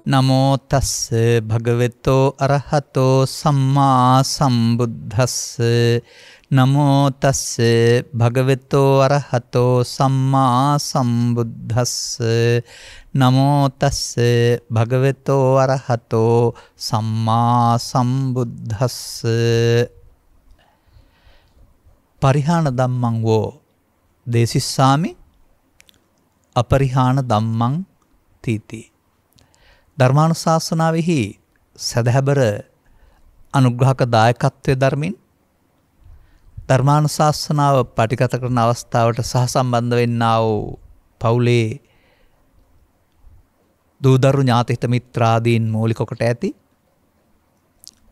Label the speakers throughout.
Speaker 1: නමෝ තස්ස භගවතෝ අරහතෝ සම්මා සම්බුද්දස්ස නමෝ තස්ස භගවතෝ අරහතෝ සම්මා සම්බුද්දස්ස නමෝ තස්ස භගවතෝ අරහතෝ සම්මා සම්බුද්දස්ස පරිහාන ධම්මං වෝ දේසිස්සාමි අපරිහාන ධම්මං තීති. ධර්මානුශාසනාවෙහි සදහැබර අනුග්‍රහක දායකත්වයේ ධර්මින් ධර්මානුශාසනාව පටිගත කරන අවස්ථාවට සහසම්බන්ධ වෙන්නා වූ පවුලේ දූදරු ඥාතිහිත මිත්‍රාදීන් මූලික කොට ඇති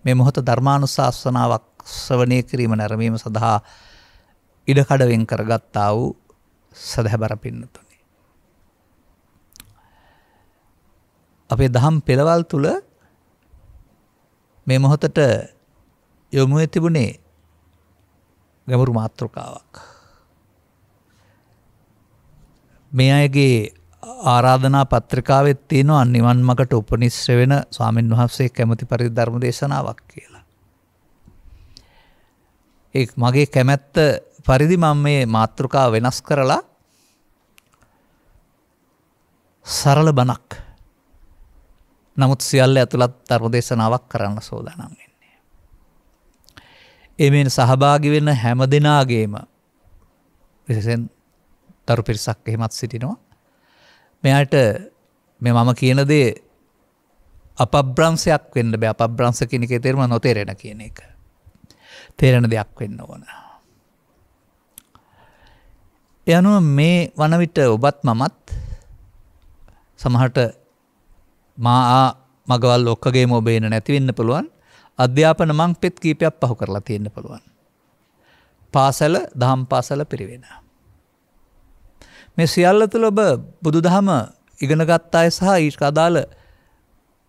Speaker 1: මේ මොහොත ධර්මානුශාසනාවක් ශ්‍රවණය කිරීම නැරඹීම සඳහා ඉඩකඩ වෙන් කරගත්තා වූ සදහැබර පින්නතුනි, අපේ දහම් පෙළවල් තුල මේ මොහොතට යොමු වෙ තිබුණේ ගැඹුරු මාතෘකාවක්. මේ අයගේ ආරාධනා පත්‍රිකාවේ තියෙනවා නිවන් මගට උපනිශ්‍රේ වෙන ස්වාමීන් වහන්සේ කැමති පරිදි ධර්ම දේශනාවක් කියලා. ඒ මගේ කැමැත්ත පරිදි මම මේ මාතෘකාව වෙනස් කරලා සරල බණක්, නමුත් සියල්ල ඇතුළත් ධර්ම දේශනාවක් කරන්න සෝදානම් වෙන්නේ. එමෙන් සහභාගී වෙන හැම දෙනාගේම විශේෂයෙන් දරු පිරිසක් එහෙමත් සිටිනවා. මෙයාට මේ මම කියන දේ අපබ්‍රංශයක් වෙන්න බෑ. අපබ්‍රංශ කියන එකේ තේරුම නොතේරෙන කියන එක. තේරෙන දෙයක් වෙන්න ඕන. ඒ අනුව මේ වන විට ඔබත් මමත් සමහරට මගවල් ඔක්කගේම ඔබේන නැති වෙන්න පුළුවන්. අධ්‍යාපන මං පෙත් කීපයක් පහු කරලා තියෙන්න පුළුවන්. පාසල, දහම් පාසල පිරිවෙන. මේ සියල්ල තුළ ඔබ බුදුදහම ඉගෙන ගත්ත අය සහ ඊට අදාළ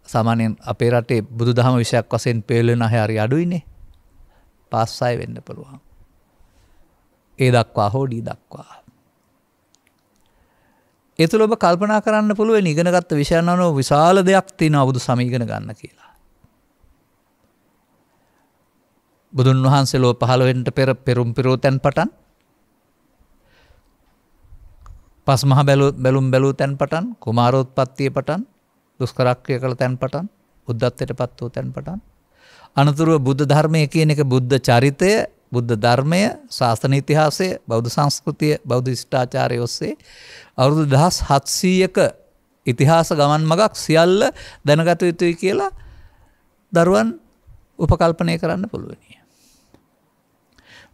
Speaker 1: සාමාන්‍යයෙන් අපේ රටේ බුදුදහම විෂයක් වශයෙන් පෙළ වෙන අය හරි අඩුයිනේ. පාස් අය වෙන්න පුළුවන්. ඒ දක්වා හෝ ඩී දක්වා. ඒ තුළ ඔබ කල්පනා කරන්න පුළුවන් ඉගෙනගත්ත විෂයන් අනුව විශාල දෙයක් තියෙනවා බුදු සමය ඉගෙන ගන්න කියලා. බුදුන් වහන්සේ ලෝ පහළ වෙන්න පෙර පෙරුම් පිරෝ තැන් පටන්, පස්මහ බැලුම් බැලූ තැන් පටන්, කුමාරෝත්පත්තිය පටන්, දුෂ්කරක්‍රිය කළ තැන් පටන්, බුද්ධත්වයට පත් වූ තැන් පටන්, අනතුරුව බුද්ධ ධර්මය කියන එක බුද්ධ චරිතය, බුද්ධ ධර්මය, ශාස්ත්‍ර ඉතිහාසය, බෞද්ධ සංස්කෘතිය, බෞද්ධ ශිෂ්ටාචාරය ඔස්සේ අවුරුදු 1700ක ඉතිහාස ගමන් මගක් සියල්ල දැනගත යුතුයි කියලා දරුවන් උපකල්පනය කරන්න පුළුවනි.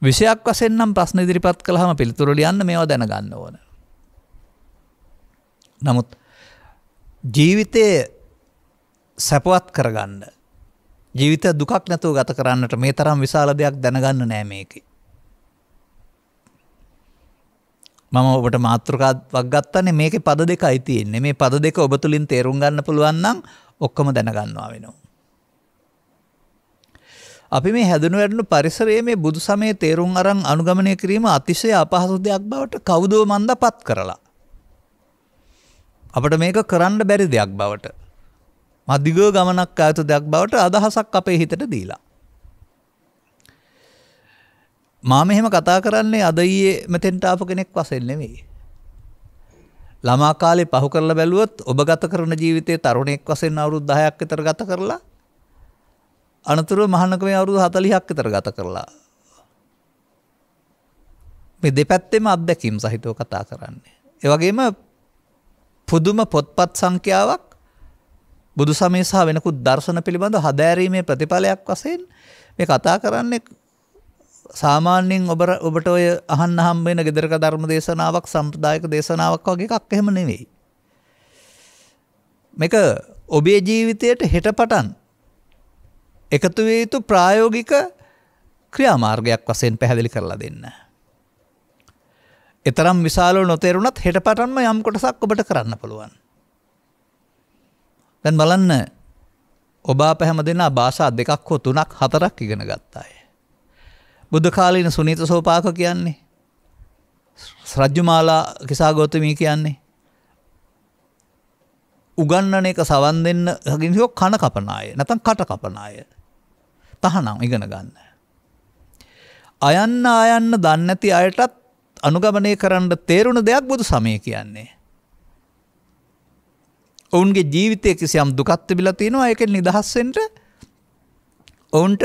Speaker 1: විෂයක් වශයෙන් නම් ප්‍රශ්න ඉදිරිපත් කළාම පිළිතුරු ලියන්න මේවා දැනගන්න ඕන. නමුත් ජීවිතයේ සැපවත් කරගන්න, ජීවිත දුකක් නැතුව ගත කරන්නට මේ තරම් විශාල දෙයක් දැනගන්න නෑ මේකේ. මම ඔබට මාතෘකාවක් ගත්තනේ මේකේ පද දෙකයි තියෙන්නේ. මේ පද දෙක ඔබ තුලින් තේරුම් ගන්න පුළුවන් නම් ඔක්කොම දැනගන්නවා වෙනවා. අපි මේ හැදුණු වැඩුණු පරිසරයේ මේ බුදු සමයේ තේරුම් අරන් අනුගමනය කිරීම අතිශය අපහසු දෙයක් බවට කවුදෝ මන්දපත් කරලා. අපිට මේක කරන්න බැරි දෙයක් බවට, මදිග ගමනක් ආයත දෙයක් බවට අදහසක් අපේ හිතට දීලා. මම මෙහෙම කතා කරන්නේ අද ඊයේ මෙතෙන්ට ආපු කෙනෙක් වශයෙන් නෙමෙයි. ළමා කාලේ පහු කරලා බැලුවොත් ඔබ ගත කරන ජීවිතයේ තරුණයෙක් වශයෙන් අවුරුදු 10ක් විතර ගත කරලා, අනතුරුව මහානකමේ අවුරුදු 40ක් විතර ගත කරලා, මේ දෙපැත්තෙම අත්දැකීම් සහිතව කතා කරන්නේ. ඒ වගේම පුදුම පොත්පත් සංඛ්‍යාවක් බුදු සමය සහ වෙනකුත් දර්ශන පිළිබඳ හදාරීමේ ප්‍රතිඵලයක් වශයෙන් මේ කතා කරන්නේ සාමාන්‍යයෙන් ඔබට ඔය අහන්න හම්බ වෙන ගෙදරක ධර්ම දේශනාවක් සම්ප්‍රදායික දේශනාවක් වගේ එකක් එහෙම නෙවෙයි. මේක ඔබේ ජීවිතයට හෙටපටන් එකතු විය යුතු ප්‍රායෝගික ක්‍රියාමාර්ගයක් වශයෙන් පැහැදිලි කරලා දෙන්න. ඊතරම් විශාලව නොතේරුණත් හෙටපටන්ම යම් කොටසක් ඔබට කරන්න පුළුවන්. දැන් බලන්න ඔබ අප හැමදෙනා භාෂා 2ක් හෝ 3ක් 4ක් ඉගෙන ගත්තා අය. බුද්ධ කාලීන සුනීත සෝපාක කියන්නේ රජ්ජුමාලා කිසాగෞතමී කියන්නේ උගන්නන එක සවන් දෙන්න හගින්සියෝ කන කපන අය නැත්නම් කට කපන අය තහනම් ඉගෙන ගන්න. අයන්න දන්නේ නැති අයටත් අනුගමනය කරන්න තේරුණ දෙයක් බුදු සමය කියන්නේ. ඔවුන්ගේ ජීවිතයේ කිසියම් දුකක් තිබිලා තියෙනවා ඒකෙන් නිදහස් වෙන්න ඔවුන්ට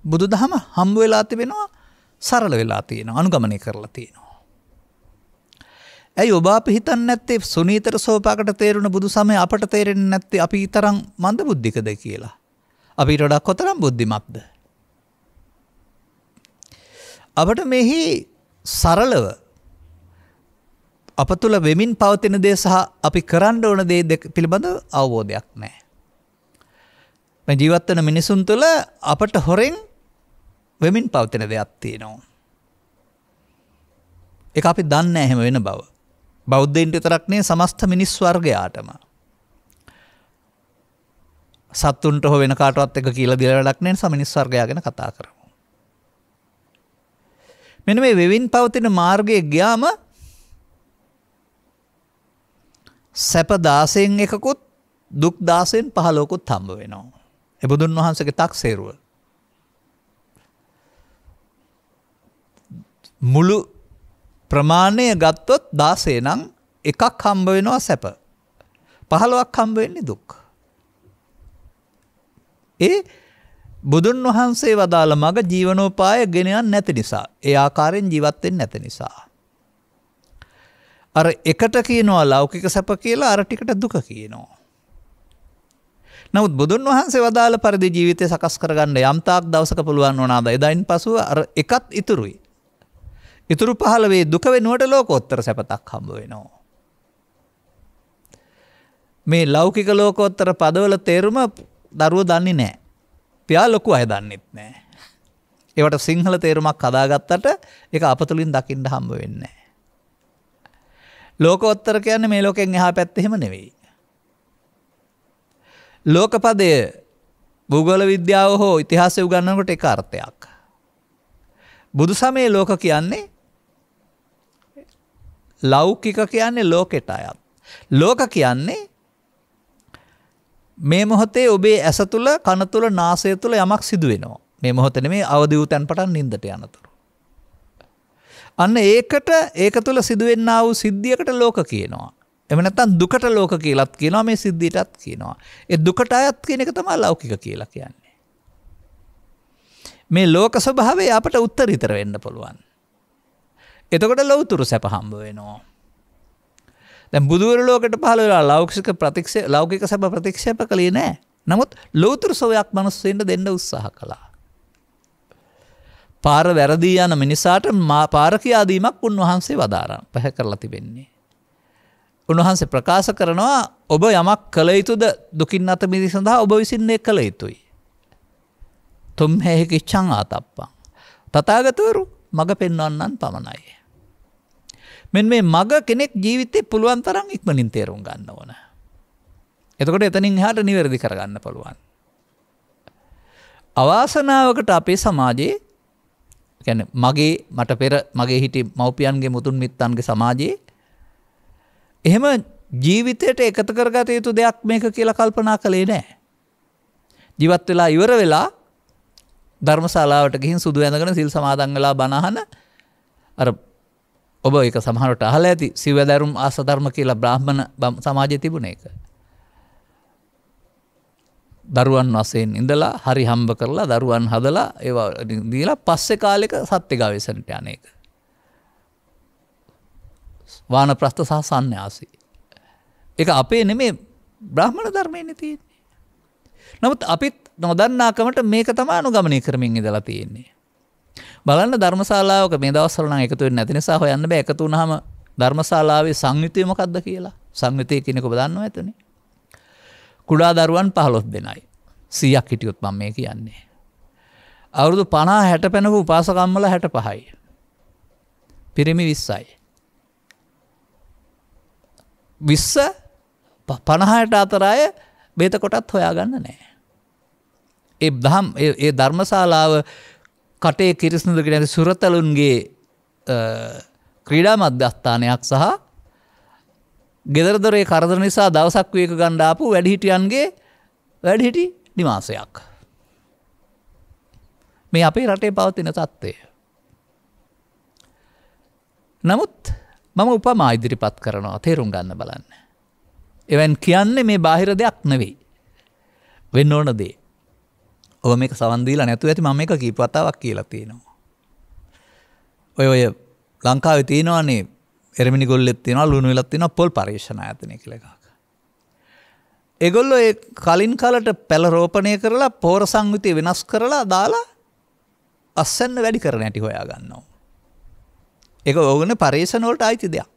Speaker 1: බුදුදහම හම්බ වෙලා තිබෙනවා සරල වෙලා තියෙනවා අනුගමනය කරලා තියෙනවා. ඇයි ඔබ අපි හිතන්නේ නැත්තේ සුනීතර සෝපාකට තේරුණ බුදු සමය අපට තේරෙන්නේ නැත්තේ අපි තරම් මන්ද බුද්ධිකද කියලා? අපිට වඩා කොතරම් බුද්ධිමත්ද? අපට මෙහි සරලව අප තුළ වෙමින් පවතින දේ සහ අපි කරන්න ඕන දේ පිළිබඳ අවබෝධයක් නැහැ. මේ ජීවත් වෙන මිනිසුන් තුළ අපට හොරෙන් වෙමින් පවතින දෙයක් තියෙනවා. ඒක අපි දන්නේ නැහැ එහෙම වෙන බව. බෞද්ධයින්ට විතරක් නෙවෙයි සමස්ත මිනිස් වර්ගයාටම. සත්තුන්ට හෝ වෙන කාටවත් එක කියලා දෙල වැඩක් නැහැ නිසා මිනිස් වර්ගයා ගැන කතා කරමු. මෙන්න මේ වෙමින් පවතින මාර්ගයේ ගියාම සැප 16න් එකකුත් දුක් 16න් 15කුත් හම්බ වෙනවා. ඒ බුදුන් වහන්සේගේ තක්සේරුව. මුළු ප්‍රමාණය ගත්තොත් 16 නම් එකක් හම්බ වෙනවා සැප. 15ක් හම්බ වෙන්නේ දුක්. ඒ බුදුන් වහන්සේ වදාළ මග ජීවනෝපාය ගෙන යන්නේ නැති නිසා, ඒ ආකාරයෙන් ජීවත් වෙන්නේ නැති නිසා. අර එකට කියනවා ලෞකික සැප කියලා, අර ටිකට දුක කියනවා. නමුත් බුදුන් වහන්සේ වදාළ පරිදි ජීවිතය සකස් කරගන්න යම් තාක් දවසක පුළුවන් වුණාද එදායින් පසුව අර එකත් ඉතුරුයි. ඉතුරු 15 දුක වෙනුවට ලෝකෝත්තර සැපතක් හම්බ වෙනවා. මේ ලෞකික ලෝකෝත්තර පදවල තේරුම දරුවෝ දන්නේ නැහැ. පියා ලොකු අය දන්නෙත් නැහැ. ඒවට සිංහල තේරුමක් හදාගත්තට ඒක අපතුලින් දකින්න හම්බ වෙන්නේ නැහැ. ලෝකෝත්තර කියන්නේ මේ ලෝකෙන් එහා පැත්තේ එහෙම නෙවෙයි. ලෝකපදය භූගෝල විද්‍යාව හෝ ඉතිහාසය උගන්වනකොට එක අර්ථයක්. බුදු සමයේ ලෝක කියන්නේ ලෞකික කියන්නේ ලෝකෙට අයත්. ලෝක කියන්නේ මේ මොහොතේ ඔබේ ඇස තුල, කන තුල, නාසය තුල යමක් සිදු වෙනවා. මේ මොහොතේ නෙමෙයි අවදි වූ තැන් පටන් නිින්දට යනතුරු. අන්න ඒක තුල සිදුවෙන්නා වූ සිද්ධියකට ලෝක කියනවා. එහෙම නැත්නම් දුකට ලෝක කියලාත් කියනවා, මේ සිද්ධියටත් කියනවා. ඒ දුකට අයත් කියන එක තමයි ලෞකික කියලා කියන්නේ. මේ ලෝක ස්වභාවය අපට උත්තරීතර වෙන්න පුළුවන්. එතකොට ලෞතුරු සැප හම්බ වෙනවා. දැන් බුදුවරු ලෝකෙට පහළ වෙලා ලෞකික සැප ප්‍රතික්ෂේප කළේ නැහැ. නමුත් ලෞතුරු සෝයක් මිනිස්සුන්ට දෙන්න උත්සාහ කළා. පාර වැරදී යන මිනිසාට පාර කියා දීමක් උන්වහන්සේ වදාරා පහ කරලා තිබෙන්නේ. උන්වහන්සේ ප්‍රකාශ කරනවා ඔබ යමක් කළ යුතුද දුකින් අත මිදීම සඳහා ඔබ විසින් ඒ කළ යුතුයි. තුම්හෙහි කිච්ඡං ආතප්පං. තථාගතවරු මඟ පෙන්වන්නන් පමණයි. මෙන්න මේ මඟ කෙනෙක් ජීවිතේ පුළුවන් තරම් ඉක්මනින් තේරුම් ගන්න ඕන. එතකොට එතනින් එහාට නිවැරදි කරගන්න පුළුවන්. අවාසනාවකට අපේ සමාජයේ කියන්නේ මට පෙර මගේ හිටි මව්පියන්ගේ මුතුන් මිත්තන්ගේ සමාජයේ එහෙම ජීවිතයට එකතු කරගත යුතු දෙයක් මේක කියලා කල්පනා කළේ නැහැ. ජීවත් වෙලා ඉවර වෙලා ධර්මශාලාවට ගිහින් සුදු ඇඳගෙන සිල් සමාදන් වෙලා බණ අහන අර ඔබ ඒක සමහරට අහලා ඇති සිව්වැදරුම් ආස ධර්ම කියලා බ්‍රාහ්මණ සමාජයේ තිබුණ එක. දරුවන් වශයෙන් ඉඳලා හරි හම්බ කරලා දරුවන් හදලා ඒවා දීලා පස්සේ කාලෙක සත්‍ය ගවේෂණයට යන එක. වානප්‍රස්ත සහ සන්න්‍යාසී. ඒක අපේ නෙමේ බ්‍රාහ්මණ ධර්මයේනේ තියෙන්නේ. නමුත් අපිත් නොදන්නාකමට මේක තමයි අනුගමනය කරමින් ඉඳලා තියෙන්නේ. බලන්න ධර්මශාලාවක මේ දවස්වල නම් එකතු වෙන්නේ නැති නිසා හොයන්න බෑ එකතු වුණාම ධර්මශාලාවේ සංයුතිය මොකක්ද කියලා. සංයුතිය කියන එක ඔබ දන්නව ඇතනේ. කුඩා දරුවන් 15 දෙනයි. 100ක් හිටියොත් මම මේ කියන්නේ. අවුරුදු 50 60 පැනපු උපාසකම්මල 65යි. පිරිමි 20යි. 20 50ට අතර අය බේත කොටත් හොයාගන්න නැහැ. ඒ ධර්මශාලාව කටේ කිරිසුදුගෙන ඇති සුරතලුන්ගේ ක්‍රීඩා මධ්‍යස්ථානයක් සහ ගෙදර දොරේ කරදර නිසා දවසක් වේක ගන්න ආපු වැඩිහිටියන්ගේ වැඩිහිටි නිවාසයක්. මේ අපේ රටේ පවතින තත්ත්වය. නමුත් මම උපමා ඉදිරිපත් කරනවා තේරුම් ගන්න බලන්න. එවන් කියන්නේ මේ බාහිර දෙයක් නෙවෙයි. වෙන්න ඕන දේ. ඔබ මේක සවන් දීලා නැතුව ඇති මම මේක කීප වතාවක් කියලා තියෙනවා. ඔය ලංකාවේ තියෙනවානේ එරමිනි ගොල්ලෙත් තියෙනවා ලුණු විලක් තියෙනවා පොල් පරීක්ෂණ ආයතනය කියලා එකක්. ඒගොල්ලෝ ඒ කලින් කාලට පැල රෝපණය කරලා පෝර සංයුතිය වෙනස් කරලා දාලා අස්සන්න වැඩි කරන හැටි හොයා ගන්නවා. ඒක ඕගොල්ලෝනේ පරීක්ෂණ වලට අයිති දෙයක්.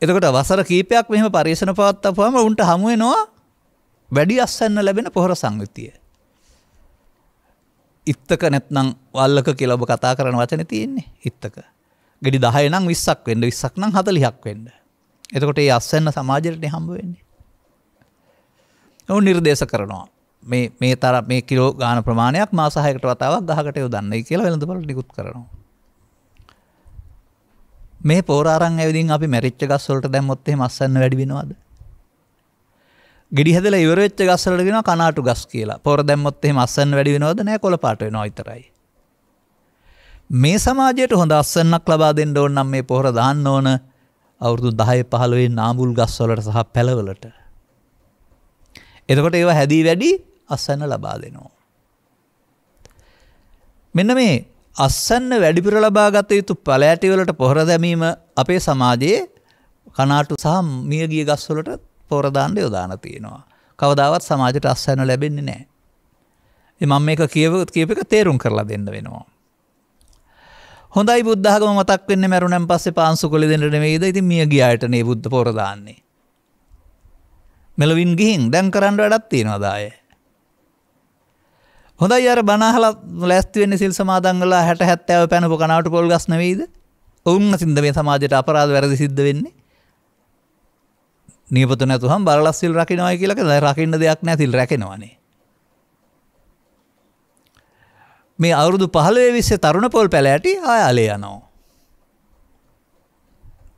Speaker 1: එතකොට වසර කීපයක් මෙහෙම පරීක්ෂණ පවත්වපුවාම උන්ට හමු වෙනවා වැඩි අස්සන්න ලැබෙන පොහොර සංයුතිය. ඉත්තක නැත්නම් වල්ලක කියලා ඔබ කතා කරන වචනේ තියෙන්නේ ඉත්තක. ගෙඩි 10 නම් 20ක් වෙන්න 20ක් නම් 40ක් වෙන්න. එතකොට මේ අස්සන්න සමාජයට හම්බ වෙන්නේ. ඔවුන් නිර්දේශ කරනවා. මේ තරම් මේ කිලෝ ගාන ප්‍රමාණයක් මාස 6කට වතාවක් ගහකට යොදන්නයි කියලා වෙළඳපොළ නිකුත් කරනවා. මේ පෝර අරන් ඇවිදින් අපි මැරිච්ච ගස් වලට දැම්මොත් එහෙම අස්සන්න වැඩි වෙනවද? ගෙඩි හැදලා ඉවර වෙච්ච ගස් වලට කියනවා කනාටු ගස් කියලා. පෝර දැම්මොත් එහෙම අස්සන්න වැඩි වෙනවද? නෑ කොළ පාට වෙනවා විතරයි. මේ සමාජයට හොඳ අස්සන්නක් ලබා දෙන්න ඕන නම් මේ පොහොර දාන්න ඕන අවුරුදු 10 15 නාඹුල් ගස් වලට සහ පැලවලට. එතකොට ඒවා හැදී වැඩි අස්සන්න ලබා දෙනවා. මෙන්න මේ අස්සන්න වැඩිපුර ලබා ගත යුතු පැලෑටි වලට පොහොර දැමීම අපේ සමාජයේ කනාටු සහ මියගිය ගස් වලට පොහොර දාන්න යොදාන තියෙනවා. කවදාවත් සමාජයට අස්සන්න ලැබෙන්නේ නැහැ. මම මේක කියප එක තේරුම් කරලා දෙන්න වෙනවා. හොඳයි බුද්ධ ආගම මතක් වෙන්නේ මරුණන් පස්සේ පාංශු කොලේ දෙන්න නෙවෙයිද? ඉතින් මිය ගිය අයට නේ බුද්ධ පොහොර දාන්නේ. මෙලවින් ගිහින් දැන් කරන්න වැඩක් තියනවාද ආයේ? හොඳයි අර බණ අහලා ලෑස්ති වෙන්නේ සිල් සමාදන් වෙලා 60 70 පැනපු කනාටු පොල් ගස් නෙවෙයිද? ඔවුන් අතින්ද මේ සමාජයට අපරාධ වැරදි සිද්ධ වෙන්නේ. නියපොතු නැතුවම බරලස් සිල් රකින්නයි කියලා කියලා රකින්න දෙයක් නැහැ සිල් රැකෙනවනේ. මේ අවුරුදු 15 20 තරුණ පොල් පැලෑටි ආයාලේ යනවා.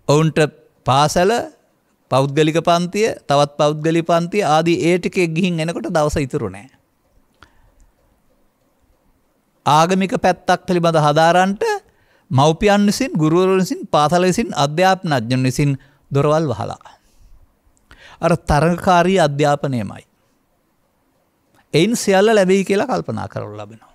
Speaker 1: ඔවුන්ට පාසල පෞද්ගලික පන්තිය තවත් පෞද්ගලික පන්තිය ආදී ඒ ටිකේ ගිහින් එනකොට දවස ඉතුරු නැහැ. ආගමික පැත්තක් පිළිබඳ හදාරන්නට මව්පියන් විසින් ගුරුවරුන් විසින් පාසල විසින් අධ්‍යාපනඥයන් විසින් දොරවල් වහලා. අර තරඟකාරී අධ්‍යාපනයමයි. එයින් සියල්ල ලැබෙයි කියලා කල්පනා කරලා ලබනවා.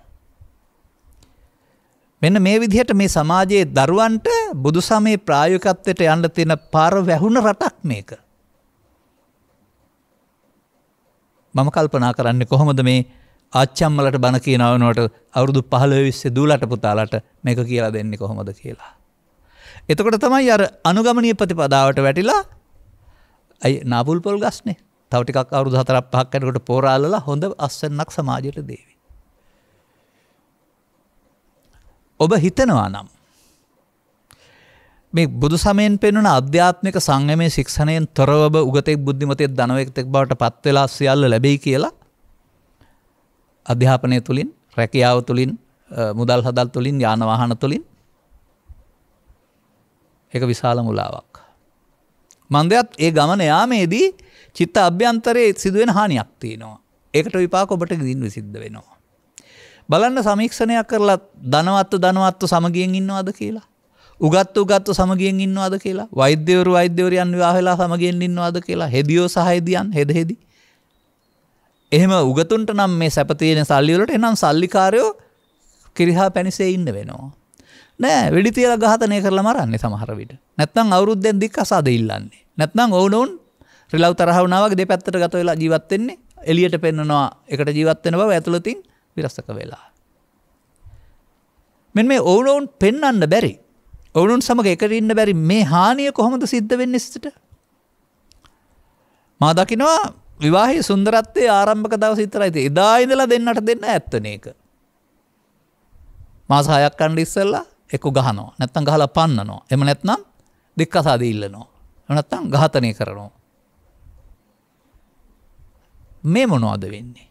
Speaker 1: මෙන්න මේ විදිහට මේ සමාජයේ දරුවන්ට බුදු සමයේ ප්‍රායෝගිකත්වයට යන්න තියෙන පාර වැහුණ රටක් මේක. මම කල්පනා කරන්නේ කොහොමද මේ ආච්චම්මලට බණ කියනවනට අවුරුදු 15 20 දූලට පුතාලට මේක කියලා දෙන්නේ කොහොමද කියලා. එතකොට තමයි අර අනුගමනීය ප්‍රතිපදාවට වැටිලා අය නාබුල් පොල් ගස්නේ. තව ටිකක් අවුරුදු 4ක් 5ක් යනකොට පෝරාලලා හොඳ අස්සන්නක් සමාජයට දෙවි. ඔබ හිතනවා නම් මේ බුදු සමයෙන් පෙන්වන ආධ්‍යාත්මික සංයමයේ ශික්ෂණයෙන් තොරව ඔබ උගතෙක් බුද්ධිමතෙක් ධනවතෙක් බවට පත් වෙලා සියල්ල ලැබෙයි කියලා අධ්‍යාපනය තුලින් රැකියාව තුලින් මුදල් හදල් තුලින් යාන වාහන තුලින් ඒක විශාල මුලාවක්. මන්දයත් ඒ ගමන යාමේදී චිත්ත අභ්‍යන්තරයේ සිදුවෙන හානියක් තියෙනවා. ඒකට විපාක ඔබට ගින්න සිද්ධ වෙනවා. බලන්න සමීක්ෂණයක් කරලා ධනවත්තු සමගියෙන් ඉන්නවද කියලා. උගත්තු සමගියෙන් ඉන්නවද කියලා. වෛද්‍යවරුයන් විවාහ වෙලා සමගියෙන් ඉන්නවද කියලා. හෙදියෝ සහ හෙදියන් හෙදෙහෙදි. එහෙම උගතුන්ට නම් මේ සැප තියෙන සල්ලි වලට එනම් සල්ලිකාරයෝ කිරිහා පැනිසේ ඉන්න වෙනවා. නෑ වෙඩි තියලා ඝාතනය කරලා මරන්නේ සමහර විට. නැත්නම් අවුරුද්දෙන් දික් අසාද ඉල්ලන්නේ. නැත්නම් ඔවුන් රිලව් තරහ වුණා වගේ දෙපැත්තට ගත වෙලා ජීවත් වෙන්නේ එළියට පෙන්නනවා එකට ජීවත් වෙන බව ඇතුළතින් විරසක වෙලා. මෙන්න මේ ඔවුනොවුන් පෙන්වන්න බැරි. ඔවුනොවුන් සමග එකට ඉන්න බැරි මේ හානිය කොහොමද සිද්ධ වෙන්නේ සිතට? මා දකිනවා විවාහයේ සුන්දරත්වයේ ආරම්භක දවස් විතරයි තියෙන්නේ. එදා ඉඳලා දෙන්නට දෙන්න ඇත්තනේ ඒක. මාස 6ක් යන ඉස්සෙල්ලා එක්ක ගහනවා. නැත්තම් ගහලා පන්නනවා. එහෙම නැත්නම් දික්කසාද ඉල්ලනවා. එහෙම නැත්නම් ඝාතනය කරනවා. මේ මොනවද වෙන්නේ?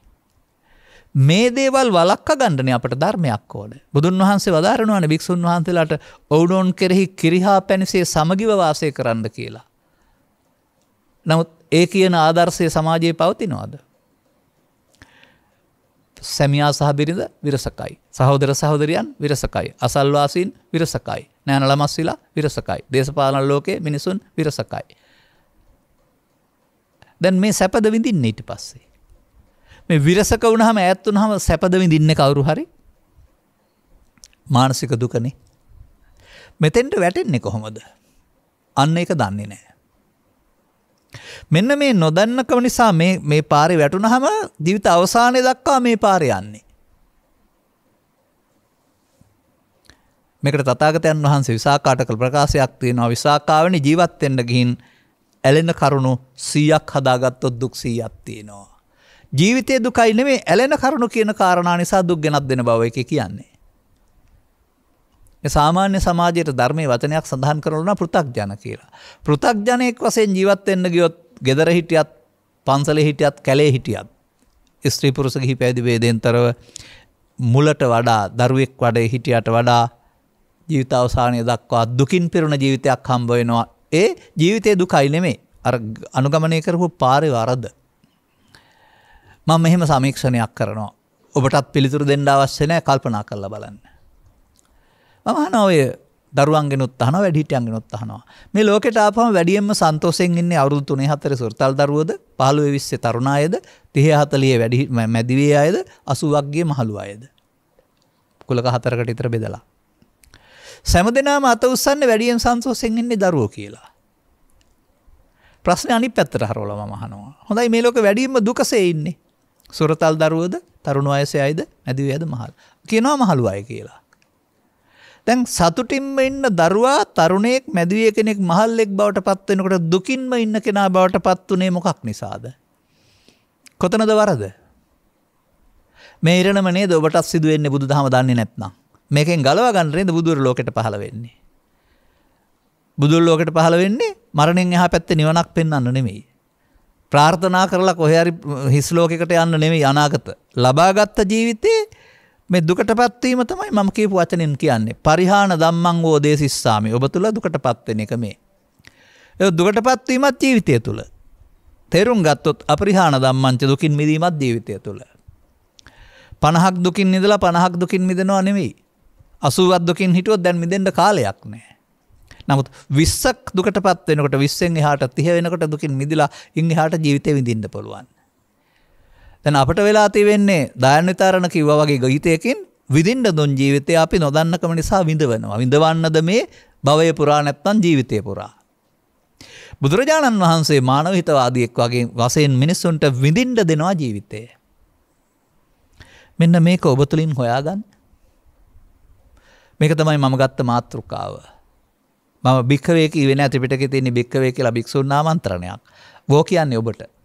Speaker 1: මේ දේවල් වළක්වා ගන්නනේ අපට ධර්මයක් ඕනේ. බුදුන් වහන්සේ වදාරනවානේ භික්ෂුන් වහන්සේලාට ඔවුනොවුන් කෙරෙහි කිරිහා පැනිසේ සමගිව වාසය කරන්න කියලා. නමුත් ඒ කියන ආදර්ශය සමාජයේ පවතිනවද? සැමියා සහ බිරිඳ විරසකයි. සහෝදර සහෝදරියන් විරසකයි. අසල්වාසීන් විරසකයි. නෑන ළමස්විලා විරසකයි. දේශපාලන ලෝකයේ මිනිසුන් විරසකයි. දැන් මේ සැපද විඳින්නේ ඊට පස්සේ. මේ විරසක වුණාම ඈත් වුණාම සැපද විඳින්නේ කවුරු හරි? මානසික දුකනේ. මෙතෙන්ට වැටෙන්නේ කොහොමද? අන්න ඒක දන්නේ නැහැ. මෙන්න මේ නොදන්නකම නිසා මේ පාරේ වැටුනහම ජීවිත අවසානයේ දක්වා මේ පාරේ යන්නේ. මේකට තථාගතයන් වහන්සේ විසාකාට කළ ප්‍රකාශයක් තියෙනවා. විසාකාවෙනි ජීවත් වෙන්න ගිහින් ඇලෙන කරුණු 100ක් හදාගත්තොත් දුක් 100ක් තියෙනවා. ජීවිතයේ දුකයි නෙමෙයි ඇලෙන කරුණු කියන කාරණා නිසා දුක් ගෙනත් දෙන බව එකේ කියන්නේ. ඒ සාමාන්‍ය සමාජයේ ධර්මයේ වචනයක් සඳහන් කරනවා පෘථග්ජන කියලා. පෘථග්ජනෙක් වශයෙන් ජීවත් වෙන්න ගියොත් ගෙදර හිටියත්, පන්සලේ හිටියත්, කැලේ හිටියත්, ස්ත්‍රී පුරුෂ ගිහි පැවිදි වේදෙන්තරව මුලට වඩා දරුවෙක් වඩේ හිටියට වඩා ජීවිත අවසානයේ දක්වා දුකින් පිරුණ ජීවිතයක් හම්බ වෙනවා. ඒ ජීවිතයේ දුකයි නෙමෙයි. අර අනුගමනය කරපු පාරේ වරද. මම මෙහෙම සමීක්ෂණයක් කරනවා. ඔබටත් පිළිතුරු දෙන්න අවශ්‍ය නැහැ, කල්පනා කරලා බලන්න. මම අහනවා ඔය දරුවන්ගෙනුත් අහනවා, වැඩිහිටියන්ගෙනුත් අහනවා. මේ ලෝකෙට ආපුවම වැඩියෙන්ම සන්තෝෂයෙන් ඉන්නේ අවුරුදු 3-4 සොරතල් දරුවෝද, 15-20 තරුණ අයද, 30-40 වැඩි මැදිවියේ අයද, 80ක් ගිය මහලු අයද? කුලක 4කට විතර බෙදලා. සෑමදෙනාම අත උස්සන්නේ වැඩියෙන් සන්තෝෂයෙන් ඉන්නේ දරුවෝ කියලා. ප්‍රශ්නේ අනිත් පැත්තට හරවලා මම අහනවා. හොඳයි මේ ලෝකෙ වැඩියෙන්ම දුකසේ ඉන්නේ සොරතල් දරුවෝද, තරුණ වයසේ අයද, මැදිවියේ අයද, මහලු? කියනවා මහලු අය කියලා. දැන් සතුටින්ම ඉන්න දරුවා තරුණයෙක් මැදිවිය කෙනෙක් මහල්ලෙක් බවට පත් වෙනකොට දුකින්ම ඉන්න කෙනා බවට පත් උනේ මොකක් නිසාද? කොතනද වරද? මේ ඉරණම නේද ඔබටත් සිදු වෙන්නේ බුදුදහම දන්නේ නැත්නම්. මේකෙන් ගලවා ගන්න නේද බුදුර ලෝකෙට පහළ වෙන්නේ. බුදුර ලෝකෙට පහළ වෙන්නේ මරණයෙන් එහා පැත්තේ නිවනක් පෙන්වන්න නෙමෙයි. ප්‍රාර්ථනා කරලා කොහේ හරි හිස් ලෝකයකට යන්න නෙමෙයි අනාගත. ලබාගත් ජීවිතේ මේ දුකටපත් වීම තමයි මම කියපු වචනෙන් කියන්නේ. පරිහාන ධම්මං වෝ දේසිස්සාමි. ඔබ තුල දුකටපත් වෙන එක මේ. ඒ දුකටපත් වීමත් ජීවිතය තුල. තේරුම් ගත්තොත් අපරිහාන ධම්මංච දුකින් මිදීමත් ජීවිතය තුල. 50ක් දුකින් ඉඳලා 50ක් දුකින් මිදෙනවා නෙමෙයි. 80ක් දුකින් හිටියොත් දැන් මිදෙන්න කාලයක් නැහැ. නමුත් 20ක් දුකටපත් වෙනකොට 20න් එහාට 30 වෙනකොට දුකින් මිදලා ඉන් එහාට ජීවිතේ විඳින්න පුළුවන්. දැන් අපට වෙලා තියෙන්නේ දායනිතරණ කිව්වා වගේ ගීතයකින් විඳින්න දුන් ජීවිතය අපි නොදන්නකම නිසා විඳවනවා. විඳවන්නද මේ භවය පුරා නැත්නම් ජීවිතය පුරා. බුදුරජාණන් වහන්සේ මානව හිතවාදියෙක් වගේ වශයෙන් මිනිස්සුන්ට විඳින්න දෙනවා ජීවිතය. මෙන්න මේක ඔබ තුලින් හොයාගන්න. මේක තමයි මම ගත්ත මාතෘකාව. මම භික්ඛවේ කියවේ නැහැ ත්‍රිපිටකයේ තියෙන භික්ඛවේ කියලා භික්ෂුන් ආමන්ත්‍රණයක්. වෝ කියන්නේ ඔබට.